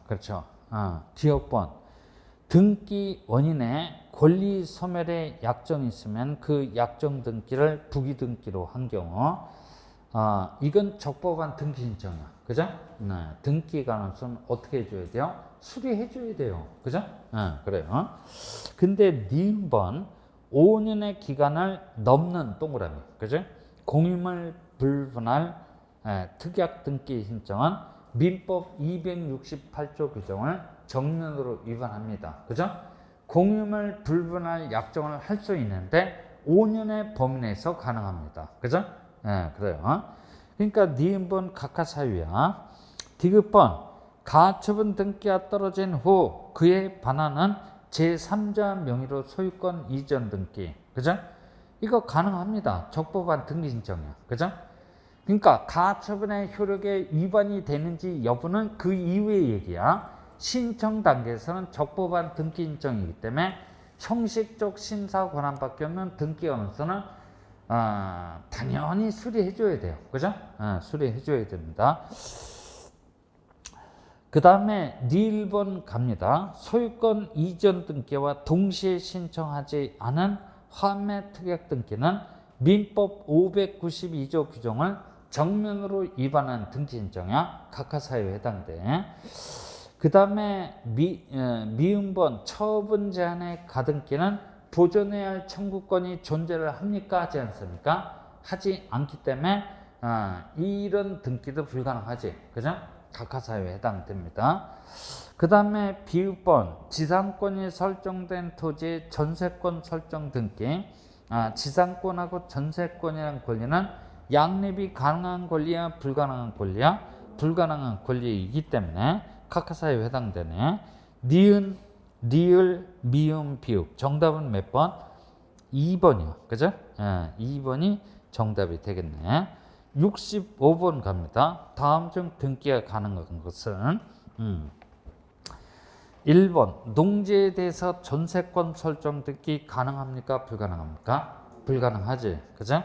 그렇죠. 기억번. 등기 원인에 권리 소멸의 약정이 있으면 그 약정 등기를 부기 등기로 한 경우 이건 적법한 등기 신청이야. 그죠? 등기 가능성은 어떻게 해줘야 돼요? 수리해줘야 돼요. 그죠? 그래요. 근데 니은번 5년의 기간을 넘는 동그라미. 그죠? 공유물 불분할 특약 등기 신청은 민법 268조 규정을 정면으로 위반합니다. 그죠? 공유물 불분할 약정을 할 수 있는데 5년의 범위 내에서 가능합니다. 그죠? 그래요. 그러니까 니은번 각하 사유야. 디귿번 가처분 등기가 떨어진 후 그에 반하는 제3자 명의로 소유권 이전 등기. 그죠? 이거 가능합니다. 적법한 등기 신청이야. 그죠? 그러니까 가처분의 효력에 위반이 되는지 여부는 그 이후의 얘기야. 신청 단계에서는 적법한 등기 신청이기 때문에 형식적 심사 권한밖에 없는 등기 가능성은 당연히 수리해줘야 돼요. 그죠? 수리해줘야 됩니다. 그 다음에 니을번 갑니다. 소유권 이전 등기와 동시에 신청하지 않은 환매 특약 등기는 민법 592조 규정을 정면으로 위반한 등기 신청이야. 각하 사유에 해당돼. 그 다음에 미음번 처분 제한의 가등기는 보존해야 할 청구권이 존재를 합니까? 하지 않습니까? 하지 않기 때문에 이런 등기도 불가능하지. 그죠? 각하 사유에 해당됩니다. 그 다음에 비읍번 지상권이 설정된 토지의 전세권 설정 등기. 지상권하고 전세권이라는 권리는 양립이 가능한 권리야, 불가능한 권리야? 불가능한 권리이기 때문에 각하 사유에 해당되네. 니은, 니을, 미음, 비읍. 정답은 몇 번? 2번이요. 그죠? 2번이 정답이 되겠네. 65번 갑니다. 다음 중 등기가 가능한 것은 1번 농지에 대해서 전세권 설정 등기 가능합니까? 불가능합니까? 불가능하지. 그죠?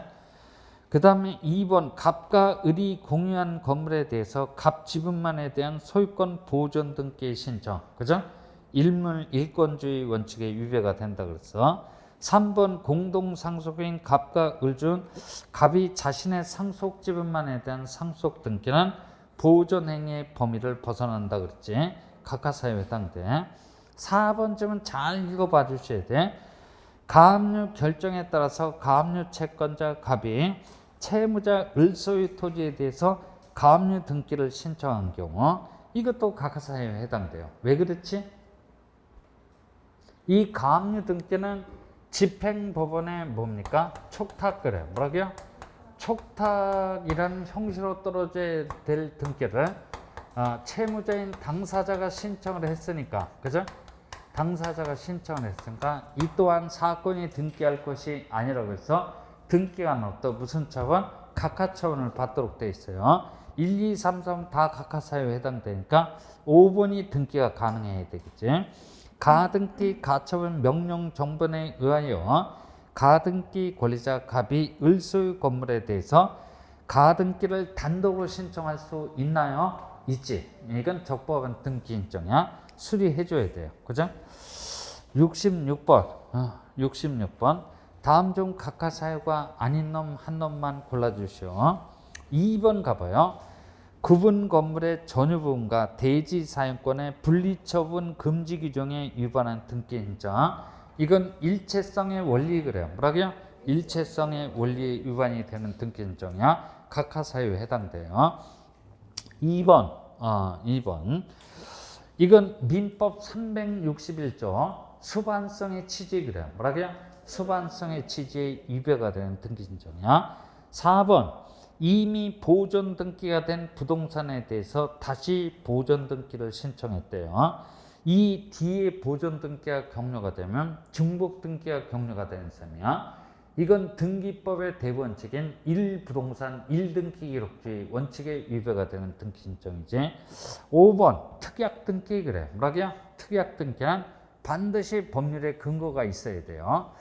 그 다음에 2번 갑과 을이 공유한 건물에 대해서 갑 지분만에 대한 소유권 보존 등기 신청. 그죠? 일물 일권주의 원칙에 위배가 된다 그랬어. 3번 공동 상속인 갑과 을 중 갑이 자신의 상속 지분만에 대한 상속 등기는 보존 행위의 범위를 벗어난다 그랬지. 각하사유에 해당돼. 4번쯤은 잘 읽어봐 주셔야 돼. 가압류 결정에 따라서 가압류 채권자 갑이 채무자 을 소유 토지에 대해서 가압류 등기를 신청한 경우 이것도 각하사유에 해당돼요. 왜 그렇지? 이 가압류 등기는 집행법원의 뭡니까? 촉탁그래. 뭐라고요? 촉탁이라는 형식으로 떨어져야 될 등기를 채무자인 당사자가 신청을 했으니까, 그죠? 당사자가 신청을 했으니까 이 또한 사건이 등기할 것이 아니라고 해서 등기가 없다. 무슨 차원? 각하차원을 받도록 되어 있어요. 1, 2, 3, 4 다 각하사유에 해당되니까 5번이 등기가 가능해야 되겠지. 가등기 가처분 명령 정본에 의하여 가등기 권리자 갑이 을소유 건물에 대해서 가등기를 단독으로 신청할 수 있나요? 있지. 이건 적법한 등기 신청이야. 수리해줘야 돼요. 그죠? 66번. 다음 중 각하사유가 아닌 놈 한 놈만 골라주시오. 2번 가봐요. 구분 건물의 전유부분과 대지 사용권의 분리처분 금지 규정에 위반한 등기 신청. 이건 일체성의 원리 그래요. 뭐라고요? 일체성의 원리에 위반이 되는 등기 신청이야. 각하사유에 해당돼요. 2번. 이건 민법 361조 수반성의 취지 그래요. 뭐라고요? 수반성의 취지에 위배가 되는 등기 신청이야. 4번. 이미 보존 등기가 된 부동산에 대해서 다시 보존 등기를 신청했대요. 이 뒤에 보존 등기가 격려가 되면 중복 등기가 격려가 되는 셈이야. 이건 등기법의 대원칙인 1부동산 1등기 기록주의 원칙에 위배가 되는 등기 신청이지. 5번 특약 등기 그래. 뭐라고요? 특약 등기는 반드시 법률에 근거가 있어야 돼요.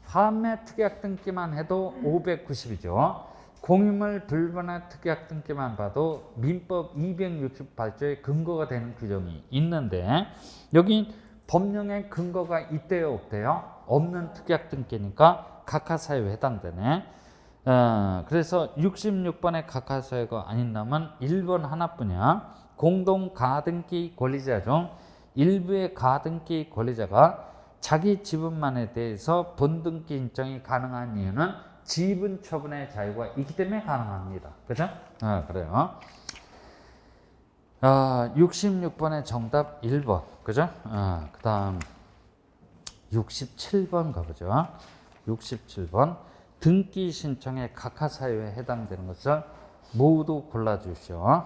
판매 특약 등기만 해도 590이죠. 공유물 불분할 특약 등기만 봐도 민법 268조에 근거가 되는 규정이 있는데 여기 법령에 근거가 있대요 없대요? 없는 특약 등기니까 각하사유에 해당되네. 그래서 66번의 각하사유가 아닌 놈은 1번 하나뿐이야. 공동 가등기 권리자 중 일부의 가등기 권리자가 자기 지분만에 대해서 본등기 신청이 가능한 이유는 지분 처분의 자유가 있기 때문에 가능합니다. 그죠? 그래요. 66번의 정답 1번. 그죠? 그 다음 67번 가보죠. 67번. 등기 신청의 각하사유에 해당되는 것을 모두 골라주시오.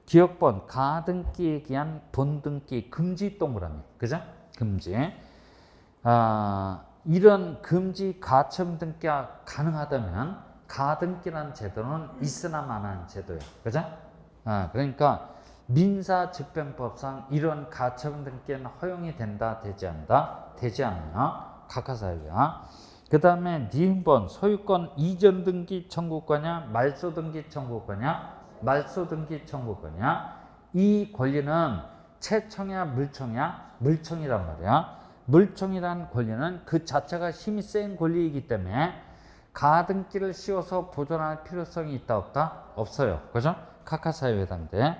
기억번 가등기에 기한 본등기 금지 동그라미. 그죠? 금지. 이런 금지 가처분 등기가 가능하다면 가등기라는 제도는 있으나 마나한 제도예요. 그죠? 그러니까 민사집행법상 이런 가처분 등기는 허용이 된다, 되지 않는다? 되지 않아요. 각하사유야. 그 다음에 니은번 소유권 이전 등기 청구권이냐 말소 등기 청구권이냐 말소 등기 청구권이냐. 이 권리는 채청이야 물청이야? 물청이란 말이야. 물청이라는 권리는 그 자체가 힘이 센 권리이기 때문에 가등기를 씌워서 보존할 필요성이 있다 없다? 없어요. 그죠? 각하사유에 해당돼.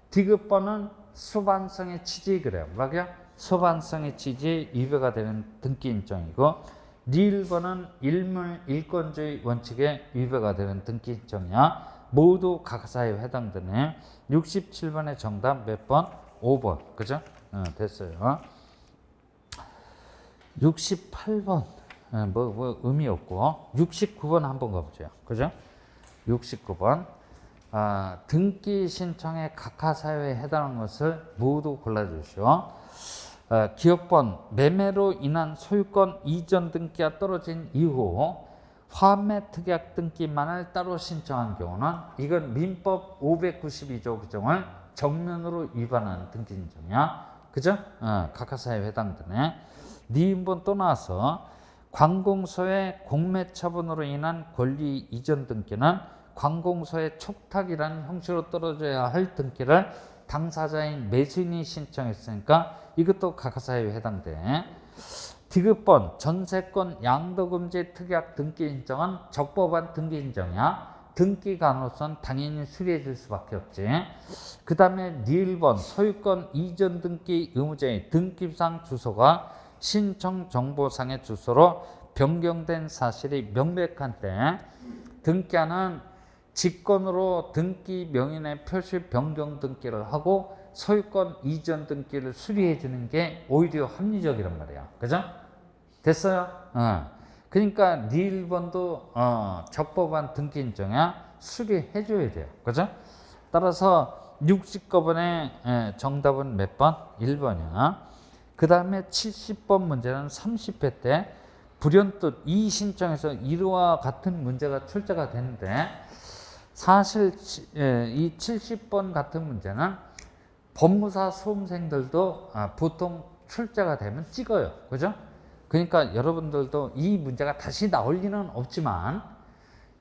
디귿번은 수반성의 취지 그래요. 뭐라고요? 수반성의 취지에 위배가 되는 등기 신청이고 리을번은 일물 일권주의 원칙에 위배가 되는 등기 신청이야. 모두 각하사유에 해당되네. 67번의 정답 몇 번? 5번. 그죠? 됐어요. 68번 뭐 의미 없고 69번 한번 가보죠. 그죠? 69번 등기 신청의 각하사유에 해당하는 것을 모두 골라주시오. 기억번 매매로 인한 소유권 이전 등기가 떨어진 이후 환매 특약 등기만을 따로 신청한 경우는 이건 민법 592조 규정을 정면으로 위반하는 등기 신청이야. 그죠? 각하사에 해당되네. 니은번 또 나와서 관공서의 공매 처분으로 인한 권리 이전 등기는 관공서의 촉탁이라는 형식으로 떨어져야 할 등기를 당사자인 매수인이 신청했으니까 이것도 각하사에 해당돼. 디귿번 전세권 양도금지 특약 등기 인정은 적법한 등기 인정이야. 등기 가능성 당연히 수리해 줄 수밖에 없지. 그 다음에 니을번 소유권 이전 등기 의무자의 등기상 주소가 신청 정보상의 주소로 변경된 사실이 명백한 때 등기하는 직권으로 등기 명인의 표시 변경 등기를 하고 소유권 이전 등기를 수리해 주는 게 오히려 합리적이란 말이야. 그죠? 됐어요? 그러니까 니을번도 적법한 등기 인정이야. 수리해 줘야 돼요. 그죠? 따라서 60거번의 정답은 몇 번? 1번이야. 그 다음에 70번 문제는 30회 때 불현듯 이의 신청에서 이와 같은 문제가 출제가 되는데 사실 이 70번 같은 문제는 법무사 수험생들도 보통 출제가 되면 찍어요. 그죠? 그러니까 여러분들도 이 문제가 다시 나올 리는 없지만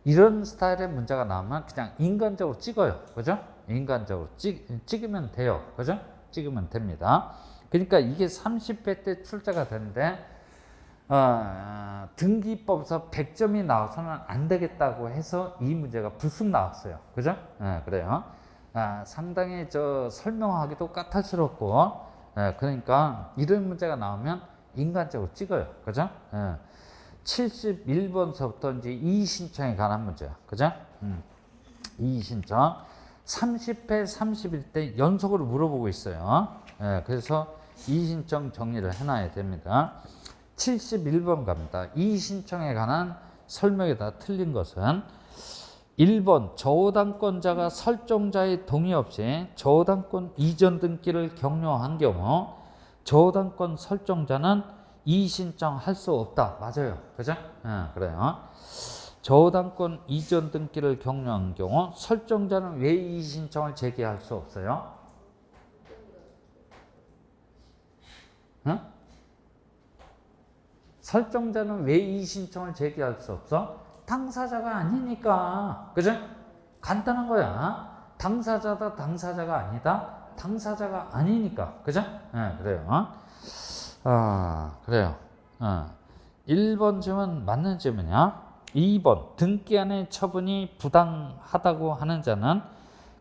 이런 스타일의 문제가 나오면 그냥 인간적으로 찍어요. 그죠? 인간적으로 찍으면 돼요. 그죠? 찍으면 됩니다. 그러니까 이게 30회 때 출제가 되는데 등기법에서 100점이 나와서는 안 되겠다고 해서 이 문제가 불쑥 나왔어요. 그죠? 그래요. 상당히 설명하기도 까탈스럽고 그러니까 이런 문제가 나오면 인간적으로 찍어요. 그죠? 71번서부터 이제 이의 신청에 관한 문제야. 그죠? 이의 신청. 30회, 31대 연속으로 물어보고 있어요. 그래서 이의 신청 정리를 해놔야 됩니다. 71번 갑니다. 이의 신청에 관한 설명이 다 틀린 것은 1번 저당권자가 설정자의 동의 없이 저당권 이전 등기를 격려한 경우 저당권 설정자는 이의 신청할 수 없다. 맞아요. 그죠? 그래요. 저당권 이전 등기를 격려한 경우 설정자는 왜 이의 신청을 제기할 수 없어요? 설정자는 왜 이의 신청을 제기할 수 없어? 당사자가 아니니까. 그죠? 간단한 거야. 당사자다 당사자가 아니다. 당사자가 아니니까. 그죠? 그래요. 그래요. 1번 질문 맞는 질문이야. 2번 등기안의 처분이 부당하다고 하는 자는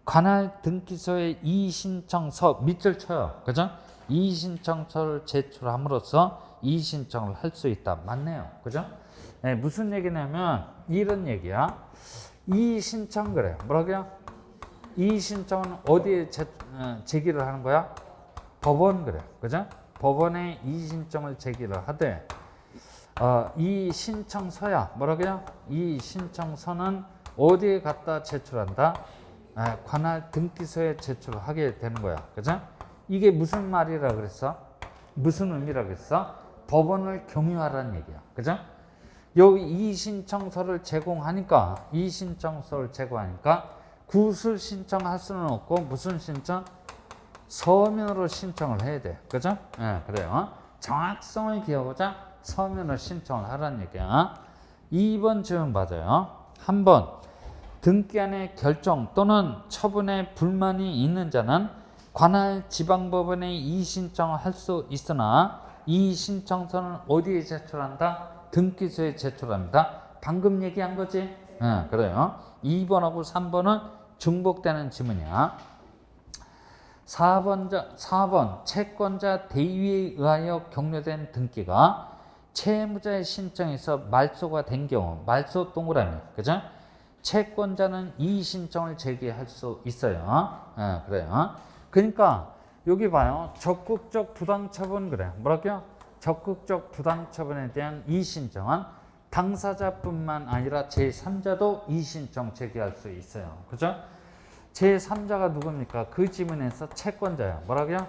관할 등기소에 이의 신청서 밑줄 쳐요. 그죠? 이의 신청서를 제출함으로써 이의 신청을 할 수 있다. 맞네요. 그죠? 무슨 얘기냐면 이런 얘기야. 이의 신청 그래. 뭐라고요? 이의 신청은 어디에 제기를 하는 거야? 법원 그래. 그죠? 법원에 이의 신청을 제기를 하되 이 신청서야 뭐라고요? 이 신청서는 어디에 갖다 제출한다? 관할 등기소에 제출을 하게 되는 거야. 그죠? 이게 무슨 말이라 그랬어? 무슨 의미라 그랬어? 법원을 경유하라는 얘기야. 그죠? 여기 이 신청서를 제공하니까 구술 신청할 수는 없고 무슨 신청? 서면으로 신청을 해야 돼. 그죠? 그래요. 정확성을 기하고자 서면으로 신청을 하라는 얘기야. 2번 질문 맞아요. 한번 등기안의 결정 또는 처분에 불만이 있는 자는 관할 지방법원에 이의 신청을 할 수 있으나 이 신청서는 어디에 제출한다? 등기소에 제출합니다. 방금 얘기한 거지? 그래요. 2번하고 3번은 중복되는 질문이야. 4번 채권자 대위에 의하여 격려된 등기가 채무자의 신청에서 말소가 된 경우 말소 동그라미 그죠? 채권자는 이의 신청을 제기할 수 있어요. 그래요. 그러니까 여기 봐요. 적극적 부당처분 그래. 뭐라고요? 적극적 부당처분에 대한 이의 신청은 당사자뿐만 아니라 제3자도 이의 신청 제기할 수 있어요. 그죠? 제3자가 누굽니까? 그 지문에서 채권자야. 뭐라고요?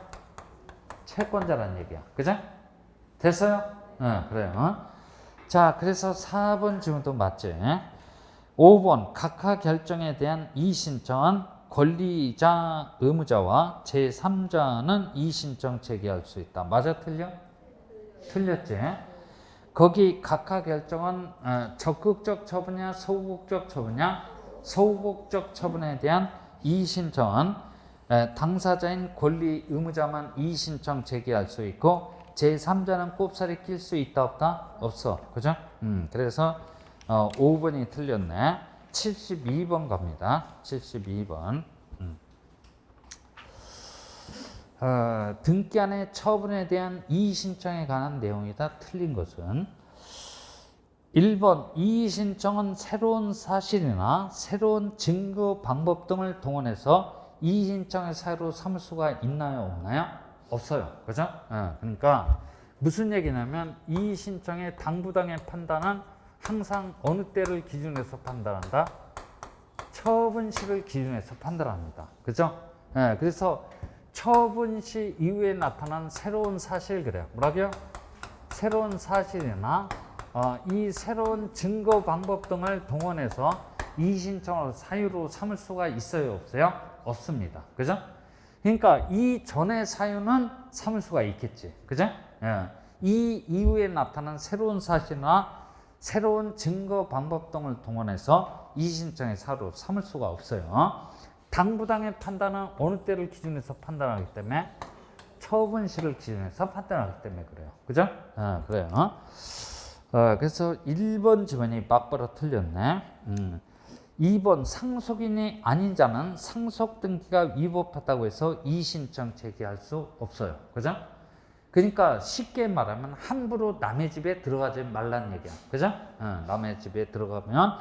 채권자란 얘기야. 그죠? 됐어요? 그래요. 자, 그래서 4번 질문도 맞지? 5번 각하 결정에 대한 이의 신청은 권리자, 의무자와 제3자는 이의신청 제기할 수 있다. 맞아, 틀려? 틀렸지? 거기 각하 결정은 적극적 처분이냐 소극적 처분이냐? 소극적 처분에 대한 이의신청은 당사자인 권리 의무자만 이의신청 제기할 수 있고 제3자는 꼽사리 낄 수 있다 없다? 없어. 그죠? 그래서 5번이 틀렸네. 72번 갑니다. 72번. 등기안의 처분에 대한 이의신청에 관한 내용이다. 틀린 것은 1번 이의신청은 새로운 사실이나 새로운 증거 방법 등을 동원해서 이의신청의 사유로 삼을 수가 있나요? 없나요? 없어요. 그죠? 그러니까 무슨 얘기냐면 이의신청의 당부당의 판단은 항상 어느 때를 기준해서 판단한다? 처분시를 기준해서 판단합니다. 그죠? 그래서 처분시 이후에 나타난 새로운 사실, 그래요. 뭐라고요? 새로운 사실이나 이 새로운 증거 방법 등을 동원해서 이의신청을 사유로 삼을 수가 있어요? 없어요? 없습니다. 그죠? 그러니까 이 전의 사유는 삼을 수가 있겠지. 그죠? 이 이후에 나타난 새로운 사실이나 새로운 증거 방법 등을 동원해서 이의신청의 사유로 삼을 수가 없어요. 당부당의 판단은 어느 때를 기준해서 판단하기 때문에 처분시를 기준해서 판단하기 때문에 그래요. 그죠? 그래요. 그래서 1번 지문이 막바로 틀렸네. 2번 상속인이 아닌 자는 상속 등기가 위법하다고 해서 이의신청 제기할 수 없어요. 그죠? 그러니까 쉽게 말하면 함부로 남의 집에 들어가지 말라는 얘기야. 그죠? 남의 집에 들어가면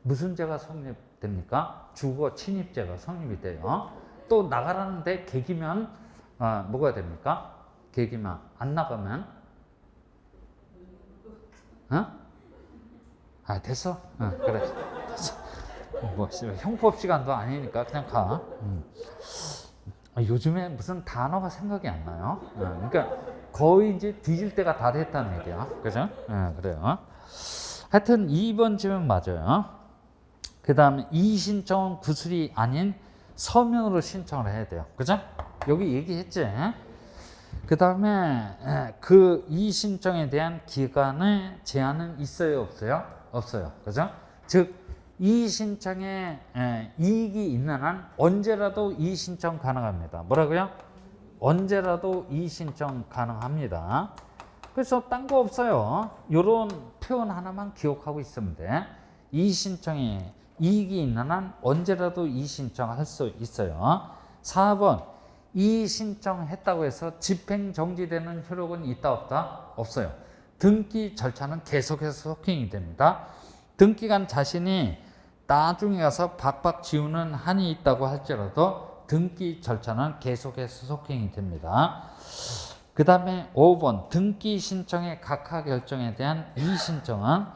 무슨 죄가 성립됩니까? 주거 침입죄가 성립이 돼요. 또 나가라는데 개기면 뭐가 됩니까? 개기면 안 나가면 됐어. 그래. 됐어. 뭐 형법 시간도 아니니까 그냥 가. 요즘에 무슨 단어가 생각이 안 나요. 그러니까 거의 이제 뒤질 때가 다 됐다는 얘기야. 그죠? 그래요. 하여튼 2번 지면 맞아요. 그 다음에 이의신청은 구술이 아닌 서면으로 신청을 해야 돼요. 그죠? 여기 얘기했지? 그 다음에 그 이의신청에 대한 기간의 제한은 있어요? 없어요? 없어요. 그죠? 즉 이의신청에 이익이 있는 한 언제라도 이의신청 가능합니다. 뭐라고요? 언제라도 이의신청 가능합니다. 그래서 딴 거 없어요. 이런 표현 하나만 기억하고 있으면 돼. 이의신청에 이익이 있는 한 언제라도 이의신청할 수 있어요. 4번 이의신청했다고 해서 집행정지되는 효력은 있다 없다? 없어요. 등기 절차는 계속해서 속행이 됩니다. 등기관 자신이 나중에 가서 박박 지우는 한이 있다고 할지라도 등기 절차는 계속해서 속행이 됩니다. 그 다음에 5번 등기 신청의 각하 결정에 대한 이의신청은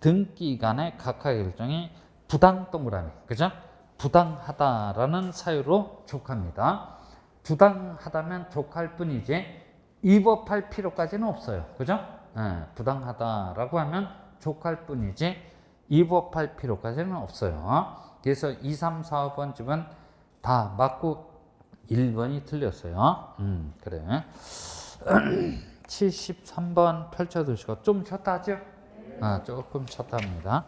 등기관의 각하 결정이 부당 동그라미, 그죠? 부당하다라는 사유로 족합니다. 부당하다면 족할 뿐이지 위법할 필요까지는 없어요. 그죠? 부당하다라고 하면 족할 뿐이지 위법할 필요까지는 없어요. 그래서 2, 3, 4, 5번 집은 다 맞고 1번이 틀렸어요. 그래. 73번 펼쳐두시고 좀 쉬었다 하죠? 조금 쉬었다 합니다.